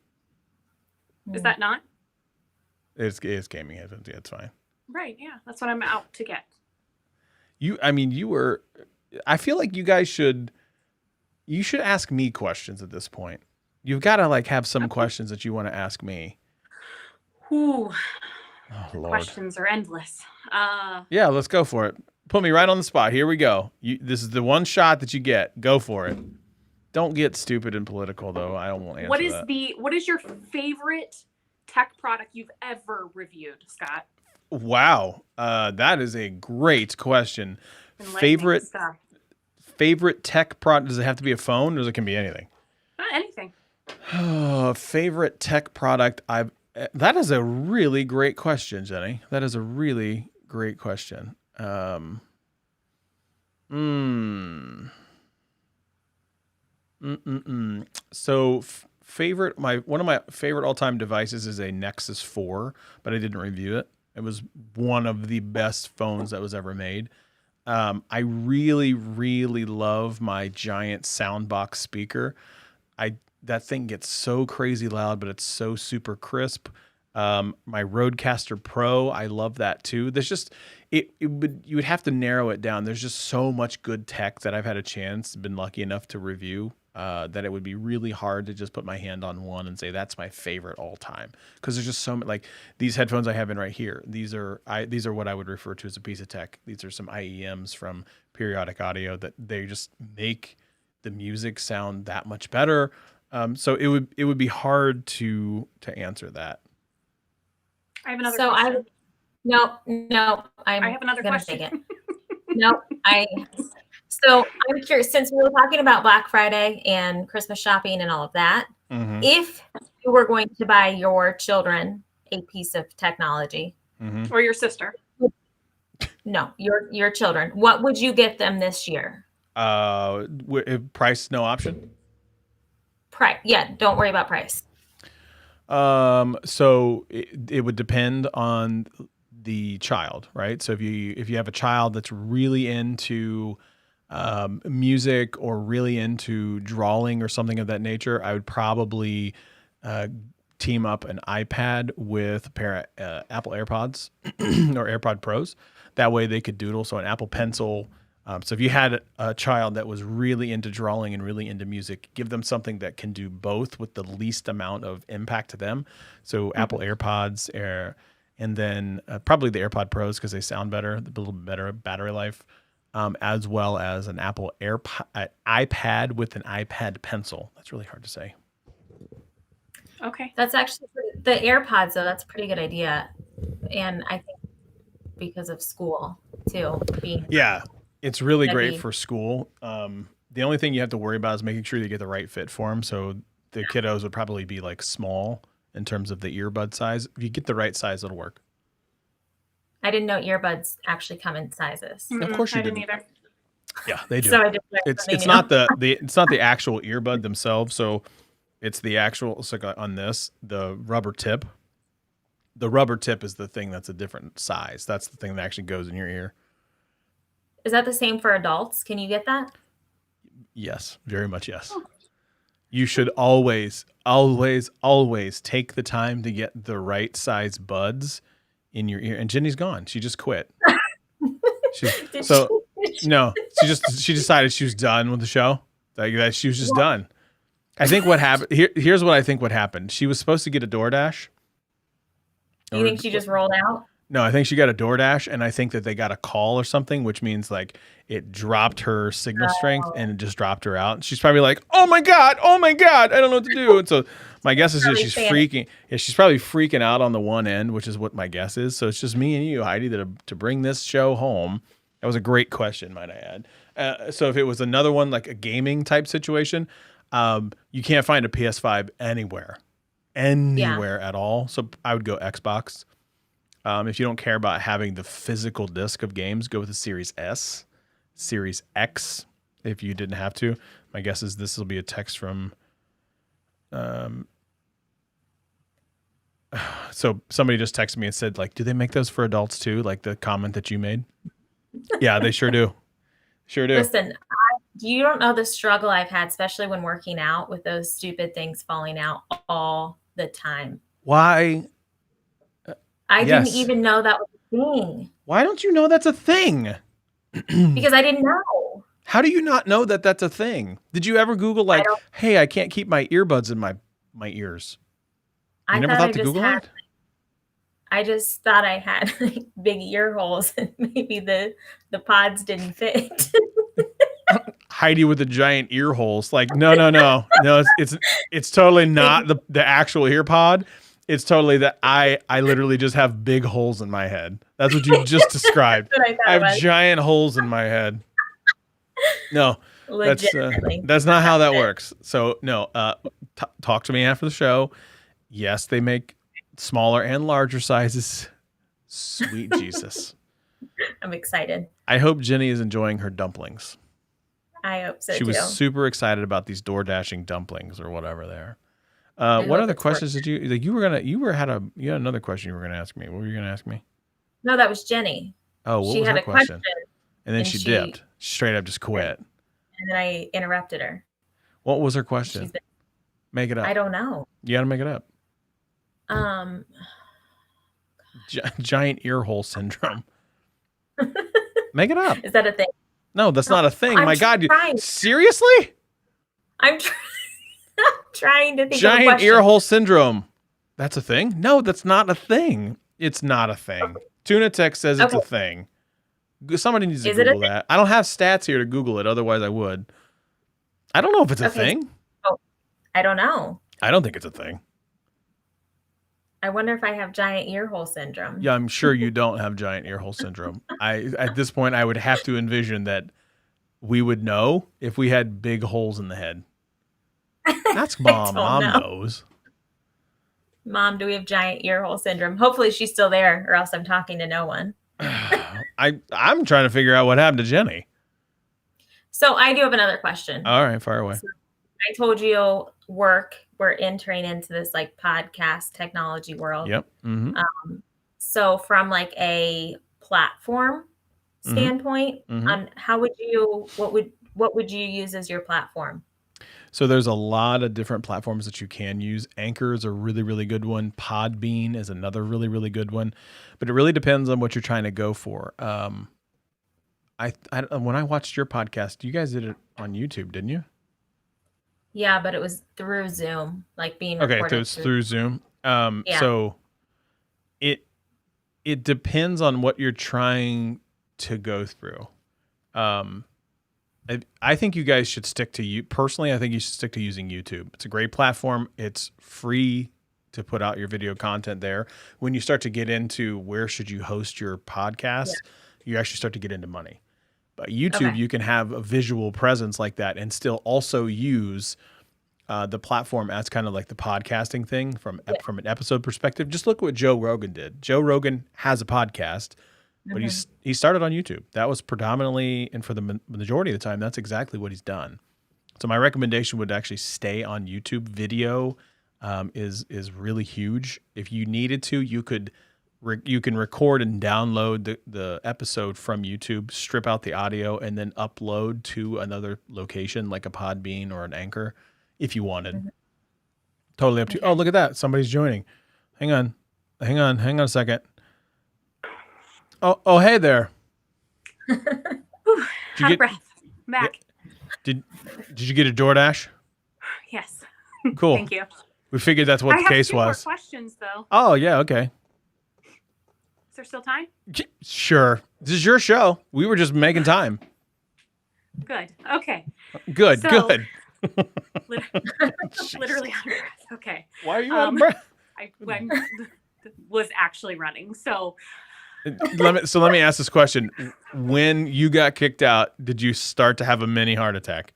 Is that not? It's gaming headphones. Yeah, it's fine. Right. Yeah. That's what I'm out to get. I feel like you guys should ask me questions at this point. You've got to like have some questions that you want to ask me. Ooh. Oh, Lord. Questions are endless. Yeah, let's go for it. Put me right on the spot. Here we go. This is the one shot that you get. Go for it. Don't get stupid and political, though. I won't answer that. What is your favorite tech product you've ever reviewed, Scott? Wow. That is a great question. Favorite tech product. Does it have to be a phone, or it can be anything? Anything. Favorite tech product that is a really great question, Jenny. That is a really great question. So one of my favorite all-time devices is a Nexus 4, but I didn't review it. It was one of the best phones that was ever made. I really, really love my giant soundbox speaker. That thing gets so crazy loud, but it's so super crisp. My Rodecaster Pro, I love that too. There's just you would have to narrow it down. There's just so much good tech that I've had a chance, been lucky enough to review, that it would be really hard to just put my hand on one and say that's my favorite all time. Because there's just so many, like these headphones I have in right here. These are what I would refer to as a piece of tech. These are some IEMs from Periodic Audio that they just make the music sound that much better. So it would be hard to answer that. I have another question. No, I have another question. Take it. No, So I'm curious, since we were talking about Black Friday and Christmas shopping and all of that, if you were going to buy your children a piece of technology, or your sister, no, your children, what would you get them this year? Price no option. Price, yeah. Don't worry about price. So it would depend on the child, right? So if you have a child that's really into music or really into drawing or something of that nature, I would probably team up an iPad with a pair of Apple AirPods or AirPod Pros. That way they could doodle. So an Apple Pencil. So if you had a child that was really into drawing and really into music, give them something that can do both with the least amount of impact to them. So Apple AirPods, and then probably the AirPod Pros because they sound better, a little better battery life, as well as an Apple iPad with an iPad Pencil. That's really hard to say. Okay. That's actually the AirPods, though. That's a pretty good idea. And I think because of school, too. Yeah. It's really great for school. The only thing you have to worry about is making sure you get the right fit for them. So the kiddos would probably be like small in terms of the earbud size. If you get the right size, it'll work. I didn't know earbuds actually come in sizes. Of course you didn't. Either. Yeah, they do. So I just it's not it's not the actual earbud themselves. So it's the actual. It's like on this, the rubber tip. The rubber tip is the thing that's a different size. That's the thing that actually goes in your ear. Is that the same for adults? Can you get that? Yes, very much yes. Oh. You should always, always, always take the time to get the right size buds in your ear. And Jenny's gone. She just quit. She decided she was done with the show. That she was just done. I think what happened here's what I think what happened. She was supposed to get a DoorDash. You think she just rolled out? No, I think she got a DoorDash, and I think that they got a call or something, which means like it dropped her signal strength and it just dropped her out. She's probably like, oh my God, I don't know what to do. And so my guess is that she's freaking. Yeah, she's probably freaking out on the one end, which is what my guess is. So it's just me and you, Heidi, to bring this show home. That was a great question, might I add. So if it was another one like a gaming type situation, you can't find a PS5 anywhere at all. So I would go Xbox. If you don't care about having the physical disc of games, go with the Series S, Series X. If you didn't have to, my guess is this will be a text from. So somebody just texted me and said, like, do they make those for adults too? Like the comment that you made. Yeah, they sure do. Sure do. Listen, you don't know the struggle I've had, especially when working out, with those stupid things falling out all the time. Why? I didn't even know that was a thing. Why don't you know that's a thing? Because I didn't know. How do you not know that that's a thing? Did you ever Google like, hey, I can't keep my earbuds in my ears? You never thought to Google that? I just thought I had like big ear holes and maybe the pods didn't fit. Heidi with the giant ear holes. Like, no. It's totally not the actual ear pod. It's totally that I literally just have big holes in my head. That's what you just described. I have giant holes in my head. No, that's not how that works. So no, talk to me after the show. Yes, they make smaller and larger sizes. Sweet Jesus. I'm excited. I hope Jenny is enjoying her dumplings. I hope so too. She was super excited about these door dashing dumplings or whatever they are. What other questions did you had another question you were gonna ask me? What were you gonna ask me? No, that was Jenny. Oh, what was her question? And then she dipped. She straight up just quit. And then I interrupted her. What was her question? Make it up. I don't know. You gotta make it up. Giant ear hole syndrome. Make it up. Is that a thing? No, that's not a thing. My God, seriously? I'm trying to think. Giant ear hole syndrome. That's a thing? No, that's not a thing. It's not a thing. Okay. Tuna Tech says it's a thing. Somebody needs to Google that. I don't have stats here to Google it. Otherwise, I would. I don't know if it's a thing. Oh, I don't know. I don't think it's a thing. I wonder if I have giant ear hole syndrome. Yeah, I'm sure you don't have giant ear hole syndrome. At this point, I would have to envision that we would know if we had big holes in the head. Ask Mom. Mom knows. Mom, do we have giant ear hole syndrome? Hopefully she's still there, or else I'm talking to no one. I'm trying to figure out what happened to Jenny. So I do have another question. All right, fire away. So I told you we're entering into this like podcast technology world. Yep. Mm-hmm. So from like a platform standpoint, how would you what would you use as your platform? So there's a lot of different platforms that you can use. Anchor is a really, really good one. Podbean is another really, really good one. But it really depends on what you're trying to go for. When I watched your podcast, you guys did it on YouTube, didn't you? Yeah, but it was through Zoom, like being recorded. Okay, so it's through Zoom. So it depends on what you're trying to go through. I think you guys should stick to you. Personally, I think you should stick to using YouTube. It's a great platform. It's free to put out your video content there. When you start to get into where should you host your podcast, you actually start to get into money. But YouTube, you can have a visual presence like that and still also use the platform as kind of like the podcasting thing from an episode perspective. Just look what Joe Rogan did. Joe Rogan has a podcast, but he started on YouTube. That was predominantly, and for the majority of the time, that's exactly what he's done. So my recommendation would actually stay on YouTube. Video is really huge. If you needed to, you can record and download the episode from YouTube, strip out the audio, and then upload to another location like a Podbean or an Anchor if you wanted. Totally up to you. Oh, look at that. Somebody's joining. Hang on a second. Oh, hey there. Out of breath. Back. Did you get a DoorDash? Yes. Cool. Thank you. We figured that's what the case was. I have 2 more questions, though. Oh, yeah, okay. Is there still time? Sure. This is your show. We were just making time. Good. Okay. Good. Literally out of breath. Okay. Why are you out of breath? I was actually running. So let me ask this question. When you got kicked out, did you start to have a mini heart attack?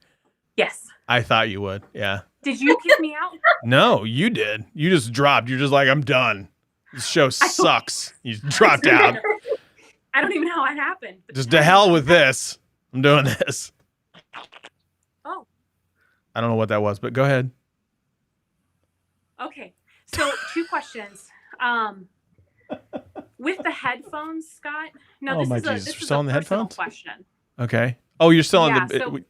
Yes. I thought you would. Yeah. Did you kick me out? No, you did. You just dropped. You're just like, I'm done. This show sucks. You dropped out. I don't even know how it happened. Just to hell with this. I'm doing this. Oh. I don't know what that was, but go ahead. Okay. So 2 questions. With the headphones, Scott. No, this is still on the headphones question. Okay. Oh, you're still on the.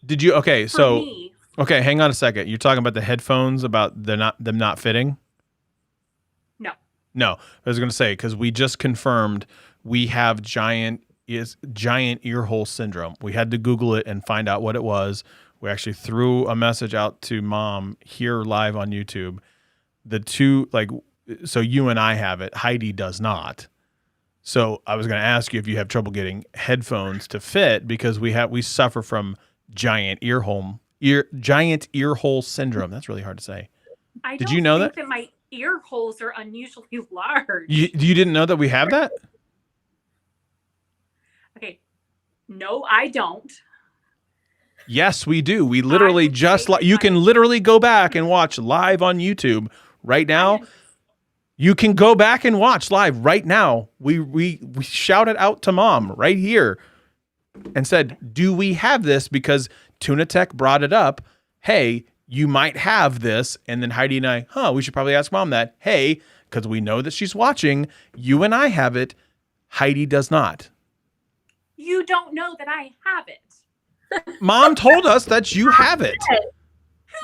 Did you? Okay. So. Me, okay. Hang on a second. You're talking about the headphones about them not fitting. No. I was going to say because we just confirmed we have giant ear hole syndrome. We had to Google it and find out what it was. We actually threw a message out to Mom here live on YouTube. The two so you and I have it. Heidi does not. So I was going to ask you if you have trouble getting headphones to fit because we suffer from giant ear hole syndrome. That's really hard to say. Did you know that my ear holes are unusually large? You didn't know that we have that? Okay. No, I don't. Yes, we do. We literally you can literally go back and watch live on YouTube right now. You can go back and watch live right now. We shouted out to Mom right here and said, do we have this? Because Tuna Tech brought it up. Hey, you might have this. And then Heidi and I, we should probably ask Mom that. Hey, because we know that she's watching. You and I have it. Heidi does not. You don't know that I have it. Mom told us that you have it.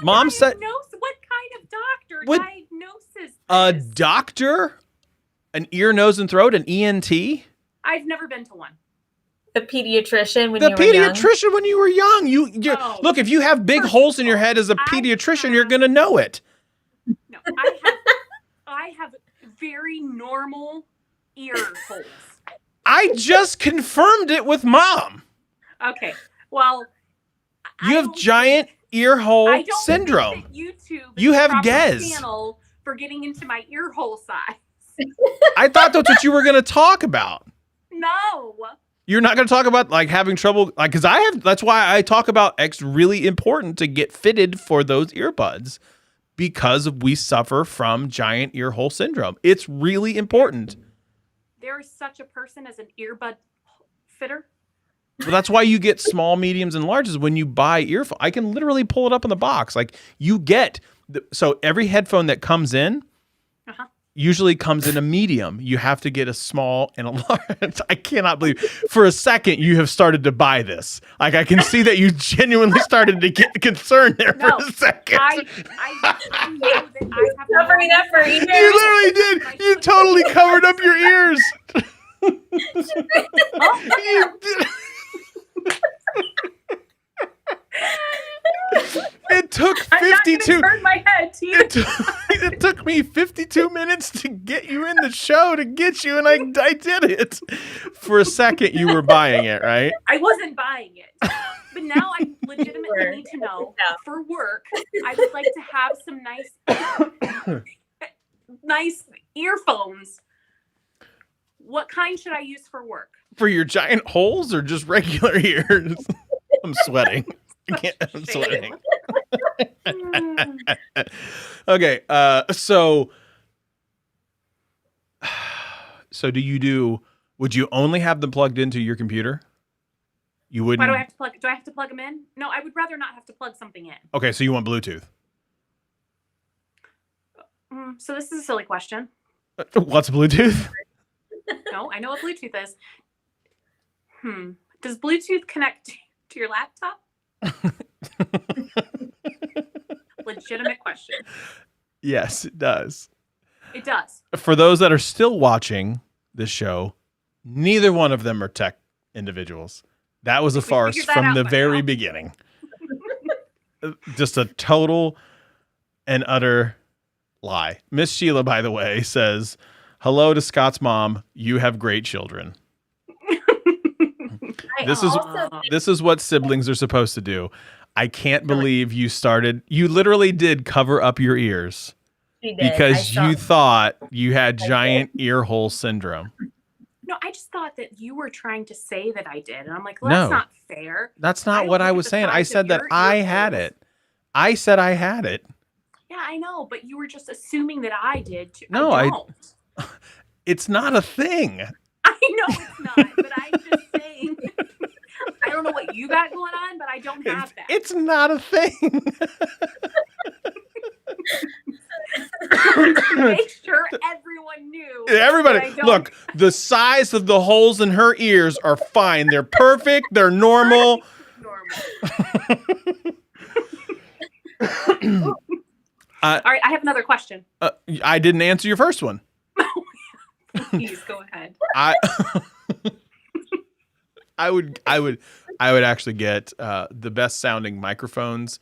Mom said. What kind of doctor diagnoses this? A doctor? An ear, nose, and throat? An ENT? I've never been to one. The pediatrician when you were young? The pediatrician when you were young. Look, if you have big holes in your head as a pediatrician, you're going to know it. No, I have very normal ear holes. I just confirmed it with Mom. Okay. Well, you have giant ear hole syndrome. YouTube you have Gez. Channel for getting into my ear hole size. I thought that's what you were going to talk about. No. You're not going to talk about like having trouble, like, because that's why I talk about it's really important to get fitted for those earbuds, because we suffer from giant ear hole syndrome. It's really important. There is such a person as an earbud fitter. Well, that's why you get small, mediums, and larges when you buy earphones. I can literally pull it up in the box. Like you get, so every headphone that comes in, usually comes in a medium. You have to get a small and a large. I cannot believe for a second you have started to buy this. Like I can see that you genuinely started to get concerned there for a second. I know that I have covering up her ears. You literally did. You totally covered up your ears. You did. It took 52. Turn my head to you. It took me 52 minutes to get you in the show, to get you, and I did it. For a second, you were buying it, right? I wasn't buying it, but now I legitimately need to know for work. I would like to have some nice earphones. What kind should I use for work? For your giant holes or just regular ears? I'm sweating. I'm sweating. Okay, so would you only have them plugged into your computer? You wouldn't. Why do I have to plug? Do I have to plug them in? No, I would rather not have to plug something in. Okay, so you want Bluetooth? So this is a silly question. What's Bluetooth? No, I know what Bluetooth is. Does Bluetooth connect to your laptop? Legitimate question. Yes, it does. It does. For those that are still watching this show, neither one of them are tech individuals. That was a farce from the very beginning. Just a total and utter lie. Miss Sheila, by the way, says, "Hello to Scott's mom. You have great children." This is what siblings are supposed to do. I can't believe you literally did cover up your ears because you thought you had giant ear hole syndrome. No, I just thought that you were trying to say that I did. And I'm like, well, that's not fair. That's not what I was saying. I said that I had it. I said I had it. Yeah, I know. But you were just assuming that I did too. No, I don't. It's not a thing. I know it's not, but I'm just saying. I don't know what you got going on, but I don't have that. It's not a thing. Make sure everyone knew. Everybody, look, the size of the holes in her ears are fine. They're perfect. They're normal. All right, I have another question. I didn't answer your first one. Please go ahead. I would actually get the best sounding microphones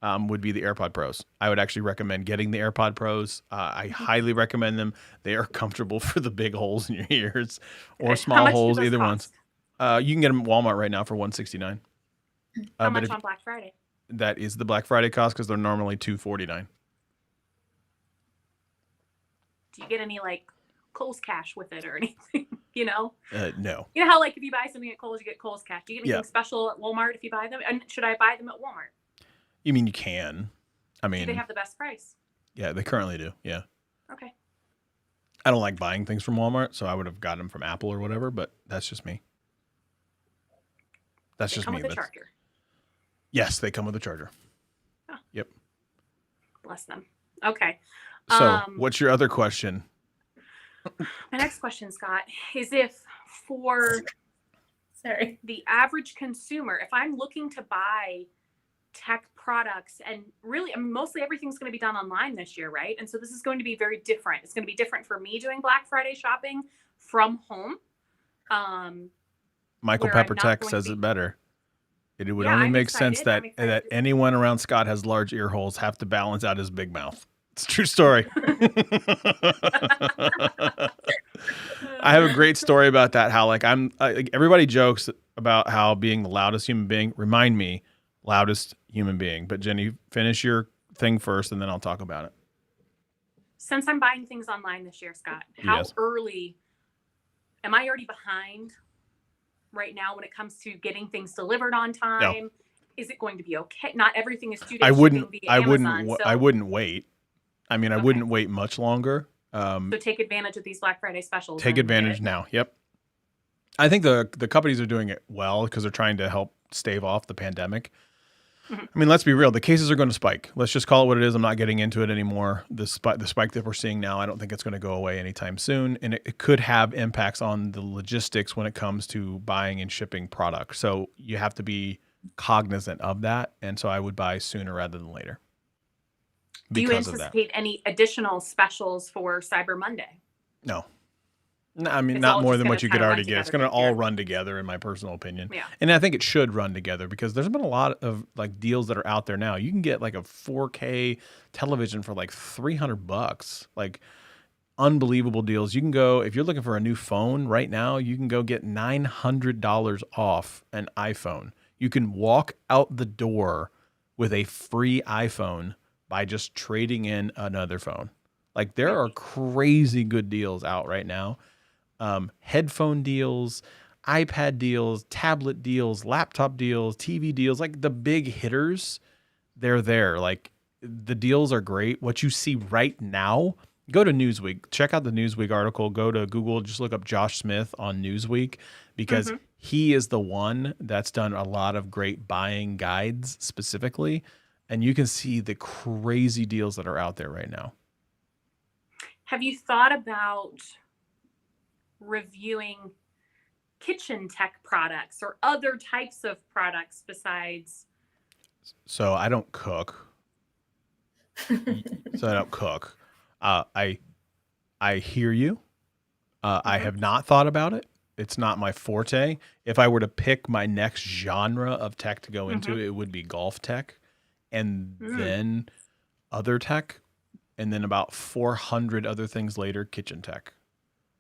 would be the AirPod Pros. I would actually recommend getting the AirPod Pros. I highly recommend them. They are comfortable for the big holes in your ears or small holes, either ones. You can get them at Walmart right now for $169. How much on Black Friday? That is the Black Friday cost because they're normally $249. Do you get any like Kohl's Cash with it or anything? You know? No. You know how like if you buy something at Kohl's, you get Kohl's Cash. Do you get anything special at Walmart if you buy them? And should I buy them at Walmart? You mean you can? I mean, do they have the best price? Yeah, they currently do. Yeah. Okay. I don't like buying things from Walmart, so I would have gotten them from Apple or whatever, but that's just me. That's just me. With a charger. Yes, they come with a charger. Oh. Yep. Bless them. Okay. So, what's your other question? My next question, Scott, is if for the average consumer, if I'm looking to buy tech products, and really, I mean, mostly everything's going to be done online this year, right? And so this is going to be very different. It's going to be different for me doing Black Friday shopping from home. Michael Pepper Tech says it better. It would only make sense that anyone around Scott has large ear holes have to balance out his big mouth. It's a true story. I have a great story about that. How like everybody jokes about how being the loudest human being. Remind me, loudest human being. But Jenny, finish your thing first, and then I'll talk about it. Since I'm buying things online this year, Scott, how early am I already behind right now when it comes to getting things delivered on time? No. Is it going to be okay? Not everything is 2 days shipping via Amazon. I wouldn't wait. I mean, I wouldn't wait much longer. So take advantage of these Black Friday specials. Take advantage now. Yep. I think the companies are doing it well because they're trying to help stave off the pandemic. Mm-hmm. I mean, let's be real. The cases are going to spike. Let's just call it what it is. I'm not getting into it anymore. The spike that we're seeing now, I don't think it's going to go away anytime soon. And it could have impacts on the logistics when it comes to buying and shipping products. So you have to be cognizant of that. And so I would buy sooner rather than later. Do you anticipate any additional specials for Cyber Monday? No. I mean, not more than what you could already get. It's going to all run together, in my personal opinion. Yeah. And I think it should run together because there's been a lot of like deals that are out there now. You can get like a 4K television for like $300, like unbelievable deals. You can go, if you're looking for a new phone right now, you can go get $900 off an iPhone. You can walk out the door with a free iPhone by just trading in another phone. Like there are crazy good deals out right now. Headphone deals, iPad deals, tablet deals, laptop deals, TV deals, like the big hitters, they're there. Like the deals are great. What you see right now, go to Newsweek, check out the Newsweek article, go to Google, just look up Josh Smith on Newsweek because he is the one that's done a lot of great buying guides specifically. And you can see the crazy deals that are out there right now. Have you thought about reviewing kitchen tech products or other types of products besides? So I don't cook. I hear you. I have not thought about it. It's not my forte. If I were to pick my next genre of tech to go into, it would be golf tech and then other tech. And then about 400 other things later, kitchen tech.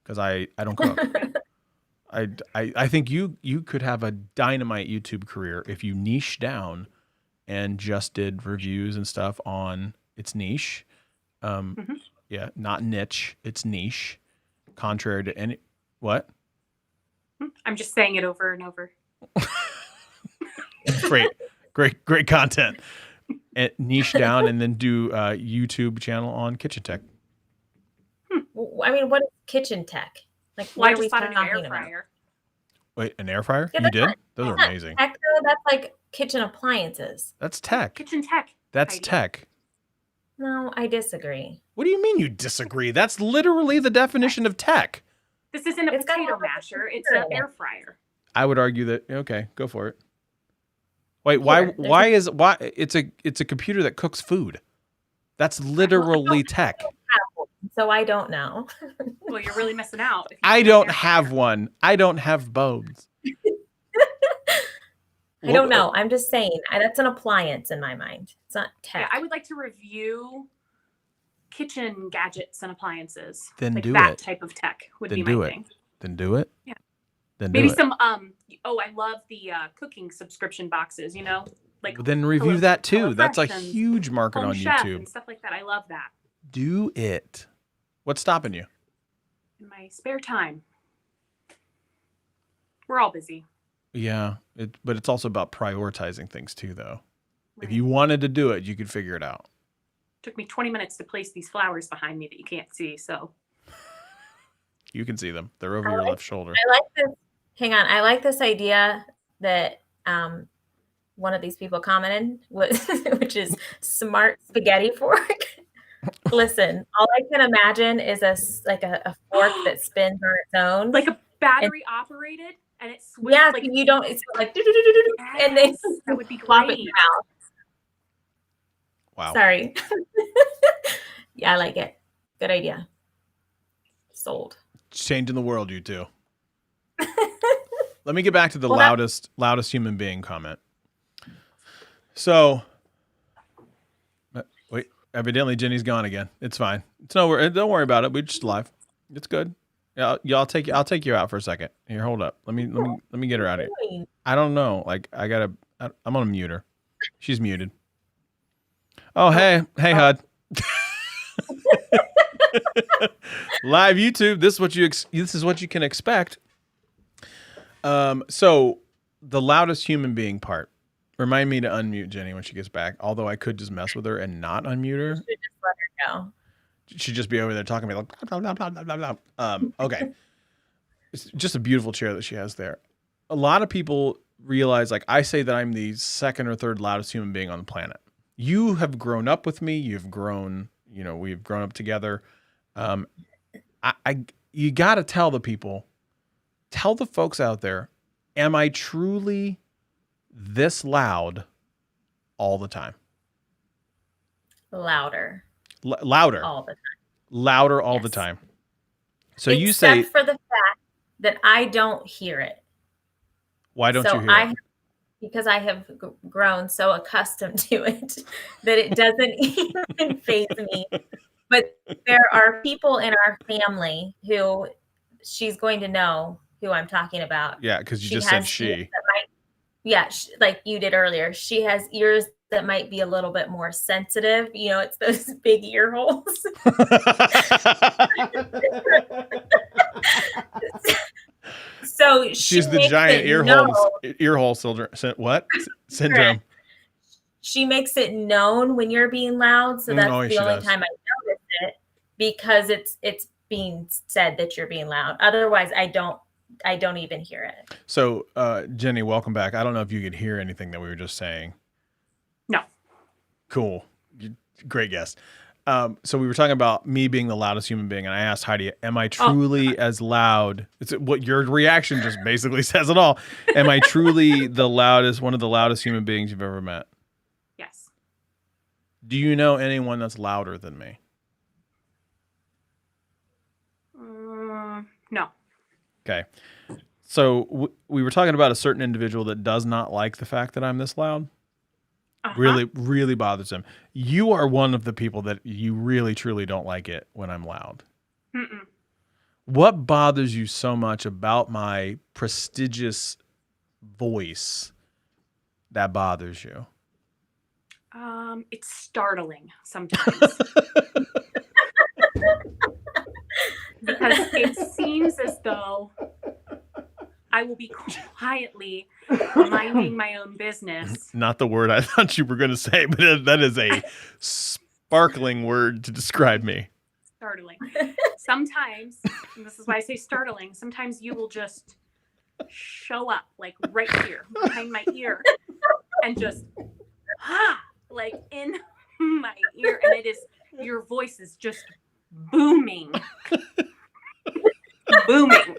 Because I don't cook. I think you could have a dynamite YouTube career if you niche down and just did reviews and stuff on its niche. Yeah, not niche, it's niche. Contrary to any what? I'm just saying it over and over. Great content. And niche down and then do a YouTube channel on kitchen tech. I mean, what is kitchen tech? Like, well, I just thought an air fryer. Wait, an air fryer? Yeah, you did? Those are amazing. Tech, though, that's like kitchen appliances. That's tech. Kitchen tech. That's tech. No, I disagree. What do you mean you disagree? That's literally the definition of tech. This isn't a potato masher. It's an air fryer. I would argue that. Okay, go for it. Wait, why it's a computer that cooks food. That's literally tech. So I don't know. Well, you're really missing out. I don't have one. I don't have bones. I don't know. I'm just saying that's an appliance in my mind. It's not tech. Yeah, I would like to review kitchen gadgets and appliances. Then like do that it. Type of tech would then be my thing. Then do it. Yeah. Then maybe do it. some I love the cooking subscription boxes, like then review that too. That's a huge market on YouTube and stuff like that. I love that. Do it. What's stopping you? In my spare time. We're all busy. Yeah, but it's also about prioritizing things too, though. Right. If you wanted to do it, you could figure it out. Took me 20 minutes to place these flowers behind me that you can't see, so. You can see them. They're over your left shoulder. I like this. Hang on. I like this idea that one of these people commented, which is smart spaghetti fork. Listen, all I can imagine is a fork that spins on its own. Like a battery operated and it swings. Yeah, like, you don't, it's like, yes, and then that would be plop great. it out. Wow. Sorry. Yeah, I like it. Good idea. Sold. It's changing the world, you two. Let me get back to the loudest human being comment. So, wait, evidently Jenny's gone again. It's fine. It's nowhere. Don't worry about it. We're just live. It's good. Yeah, I'll take you out for a second. Here, hold up. Let me get her out of here. I don't know. Like I'm gonna mute her. She's muted. Oh, hey, HUD. Live YouTube. This is what you can expect. So the loudest human being part. Remind me to unmute Jenny when she gets back. Although I could just mess with her and not unmute her. You should just let her go. She'd just be over there talking to me like blah, blah, blah, blah, blah, blah. Okay. It's just a beautiful chair that she has there. A lot of people realize, like I say, that I'm the second or third loudest human being on the planet. You have grown up with me. You've grown, we've grown up together. You got to tell the folks out there, am I truly this loud all the time? Louder. Louder. All the time. Louder all the time. So you say, except for the fact that I don't hear it. Why don't you hear it? Because I have grown so accustomed to it that it doesn't even faze me. But there are people in our family who she's going to know who I'm talking about. Yeah, because you just said she. Like you did earlier. She has ears that might be a little bit more sensitive. It's those big ear holes. So she's the giant ear hole syndrome. What? Syndrome. She makes it known when you're being loud. So that's the only time I notice it, because it's being said that you're being loud. Otherwise, I don't even hear it. So, Jenny, welcome back. I don't know if you could hear anything that we were just saying. No. Cool. Great guess. So we were talking about me being the loudest human being, and I asked Heidi, am I truly as loud? It's what your reaction just basically says it all. Am I truly one of the loudest human beings you've ever met? Yes. Do you know anyone that's louder than me? No. Okay. So we were talking about a certain individual that does not like the fact that I'm this loud. Really, really bothers him. You are one of the people that you really, truly don't like it when I'm loud. Mm-mm. What bothers you so much about my prestigious voice that bothers you? It's startling sometimes. Because it seems as though I will be quietly minding my own business. Not the word I thought you were going to say, but that is a sparkling word to describe me. Startling. Sometimes, and this is why I say startling, sometimes you will just show up like right here behind my ear and just like in my ear, and your voice is just booming. Booming.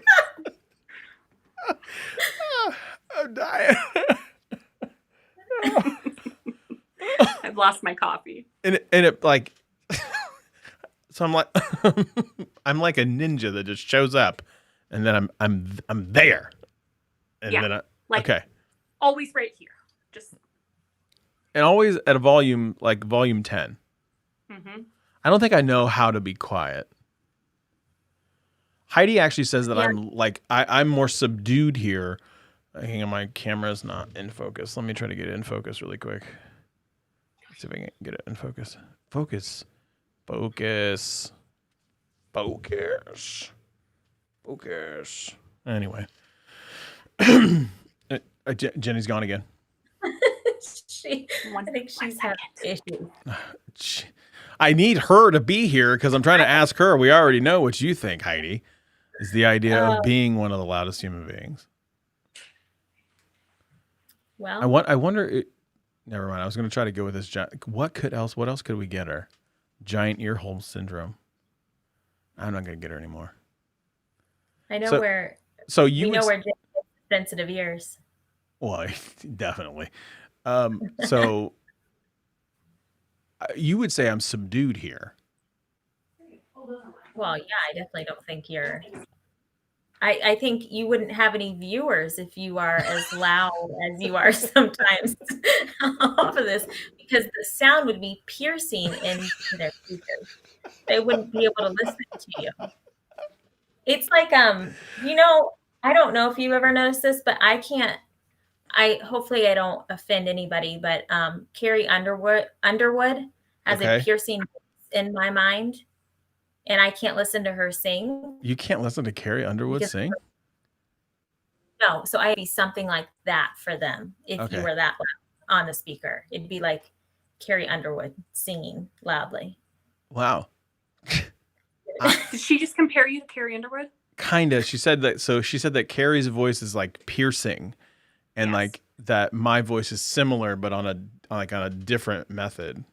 I'm dying. I've lost my coffee. And it like, so I'm like, I'm like a ninja that just shows up, and then I'm there, and then okay, always right here, and always at a volume like volume 10. Mm-hmm. I don't think I know how to be quiet. Heidi actually says that I'm more subdued here. Hang on, my camera's not in focus. Let me try to get it in focus really quick. Let's see if I can get it in focus. Focus. Anyway. Jenny's gone again. I think she's having issues. I need her to be here because I'm trying to ask her. We already know what you think, Heidi, is the idea of being one of the loudest human beings. Well, I wonder. Never mind. I was going to try to go with this. What else could we get her? Giant ear hole syndrome. I'm not going to get her anymore. I know where. So we know where Jen has sensitive ears. Well, definitely. So you would say I'm subdued here. Well, yeah, I definitely don't think you're. I think you wouldn't have any viewers if you are as loud as you are sometimes off of this, because the sound would be piercing into their speakers. They wouldn't be able to listen to you. It's like, I don't know if you've ever noticed this, but hopefully I don't offend anybody, but Carrie Underwood has a piercing in my mind. and I can't listen to her sing. You can't listen to Carrie Underwood sing? No, so I'd be something like that for them if you were that loud on the speaker. It'd be like Carrie Underwood singing loudly. Wow. Did she just compare you to Carrie Underwood? Kinda. She said that. So she said that Carrie's voice is like piercing, and like that my voice is similar, but on a different method.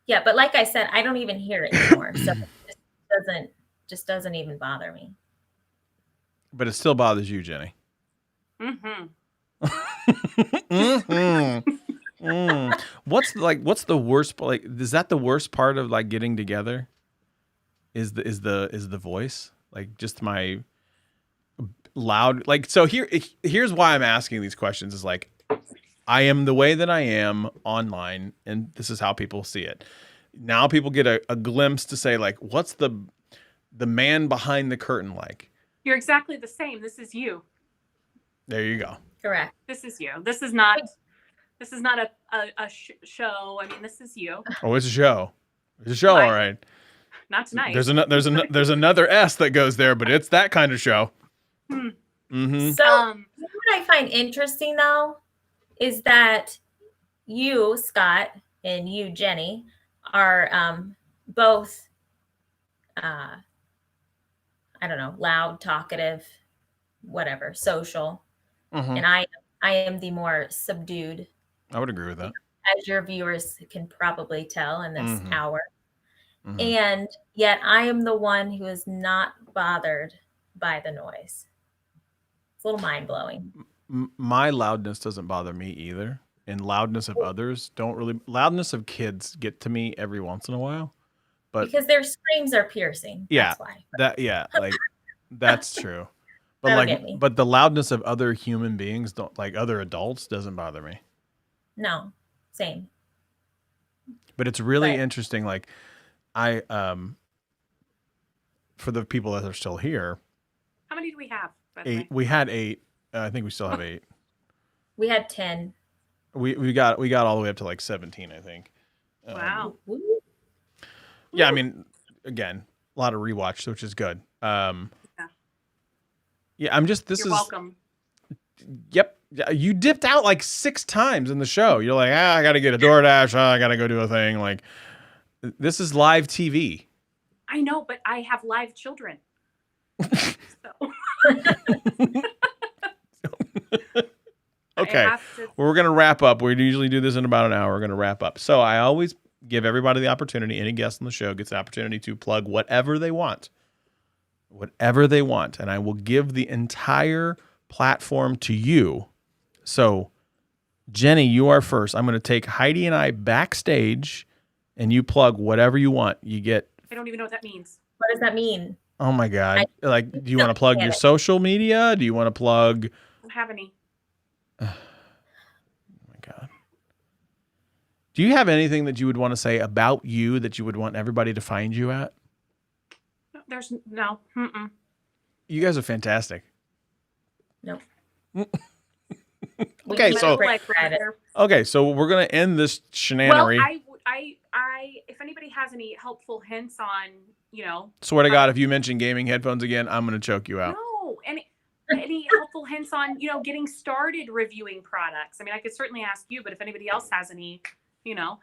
Yeah, but like I said, I don't even hear it anymore, so it just doesn't even bother me. But it still bothers you, Jenny. What's the worst? Like, is that the worst part of like getting together? Is the voice, like, just my loud, like, so here's why I'm asking these questions is like, I am the way that I am online, and this is how people see it. Now people get a glimpse to say like, what's the man behind the curtain like? You're exactly the same. This is you. There you go. Correct. This is you. This is not a show. I mean, this is you. Oh, it's a show. It's a show, all right. Not tonight. There's another S that goes there, but it's that kind of show. Mm-hmm. So what I find interesting though is that you, Scott, and you, Jenny, are both I don't know, loud, talkative, whatever, social. And I am the more subdued. I would agree with that. As your viewers can probably tell in this hour. And yet I am the one who is not bothered by the noise. It's a little mind-blowing. My loudness doesn't bother me either. And loudness of others loudness of kids get to me every once in a while. But because their screams are piercing. Yeah. That's why. Like that's true. But but the loudness of other human beings, other adults, doesn't bother me. No. Same. But it's really interesting, like, I for the people that are still here. How many do we have? 8. We had 8. I think we still have 8. We had 10. We got all the way up to like 17, I think. Wow. Yeah, I mean, again, a lot of rewatch, which is good. Yeah, I'm just. You're welcome. Yep. You dipped out like 6 times in the show. You're like, I got to get a DoorDash. I got to go do a thing. Like, this is live TV. I know, but I have live children. Okay. Well, we're going to wrap up. We usually do this in about an hour. We're going to wrap up. So I always give everybody the opportunity. Any guest on the show gets the opportunity to plug whatever they want. Whatever they want. And I will give the entire platform to you. So, Jenny, you are first. I'm going to take Heidi and I backstage, and you plug whatever you want. You get. I don't even know what that means. What does that mean? Oh my God! Like, do you want to plug your social media? Do you want to plug? I don't have any. Oh my God! Do you have anything that you would want to say about you that you would want everybody to find you at? There's no. Mm-mm. You guys are fantastic. Nope. Okay, so we're gonna end this shenanery. Well, I, if anybody has any helpful hints on, Swear to God, if you mention gaming headphones again, I'm gonna choke you out. No, any helpful hints on, getting started reviewing products. I mean, I could certainly ask you, but if anybody else has any,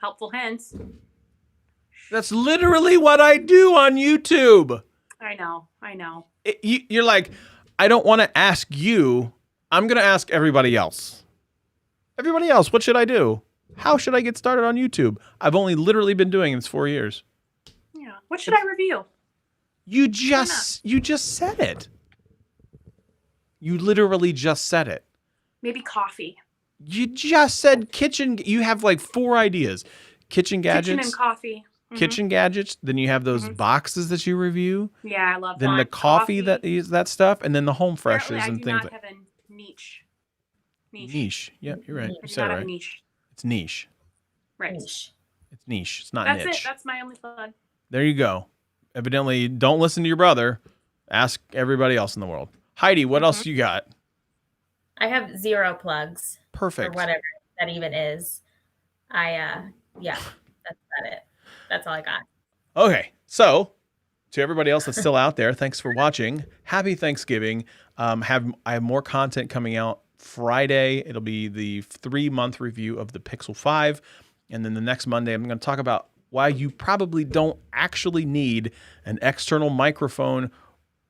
helpful hints. That's literally what I do on YouTube. I know. You're like, I don't want to ask you. I'm going to ask everybody else. Everybody else, what should I do? How should I get started on YouTube? I've only literally been doing this 4 years. Yeah. What should I review? You just said it. You literally just said it. Maybe coffee. You just said kitchen. You have like 4 ideas. Kitchen gadgets. Kitchen and coffee. Mm-hmm. Kitchen gadgets. Then you have those boxes that you review. Yeah, I love that. Then the coffee that stuff, and then the home freshes and things. I do not have a niche. Niche. Yeah, you're right. I do not have a niche. It's niche. Right. It's niche. It's not niche. That's it. That's my only plug. There you go. Evidently, don't listen to your brother. Ask everybody else in the world. Heidi, what else you got? I have 0 plugs. Perfect. Or whatever that even is. Yeah, that's about it. That's all I got. Okay, so to everybody else that's still out there, thanks for watching. Happy Thanksgiving. I have more content coming out Friday. It'll be the 3-month review of the Pixel 5. And then the next Monday, I'm going to talk about why you probably don't actually need an external microphone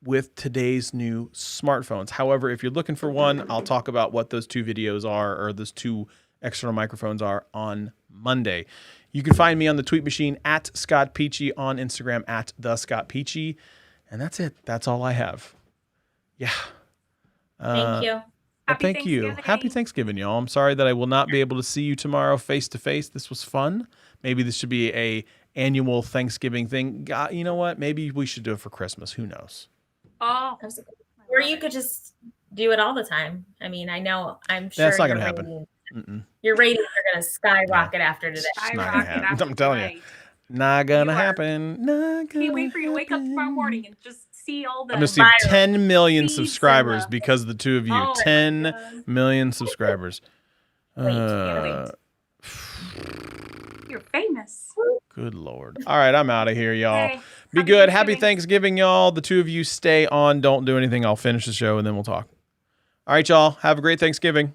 with today's new smartphones. However, if you're looking for one, I'll talk about what those 2 videos are, or those 2 external microphones are, on Monday. You can find me on the tweet machine at Scott Peachy, on Instagram at the Scott Peachy. And that's it. That's all I have. Yeah. Thank you. Thank you. Happy Thanksgiving, y'all. I'm sorry that I will not be able to see you tomorrow face to face. This was fun. Maybe this should be a annual Thanksgiving thing. God, you know what? Maybe we should do it for Christmas. Who knows? Oh, or you could just do it all the time. I mean, I'm sure that's not going to happen. Your ratings are going to skyrocket after today. It's not going to happen. I'm telling you. Not going to happen. Can't wait for you to wake up tomorrow morning and just see all the... I'm going to see 10 million subscribers because of the 2 of you. 10 million subscribers. You're famous. Good Lord. All right, I'm out of here, y'all. Okay. Be good. Happy Thanksgiving, y'all. The 2 of you stay on. Don't do anything. I'll finish the show, and then we'll talk. All right, y'all. Have a great Thanksgiving.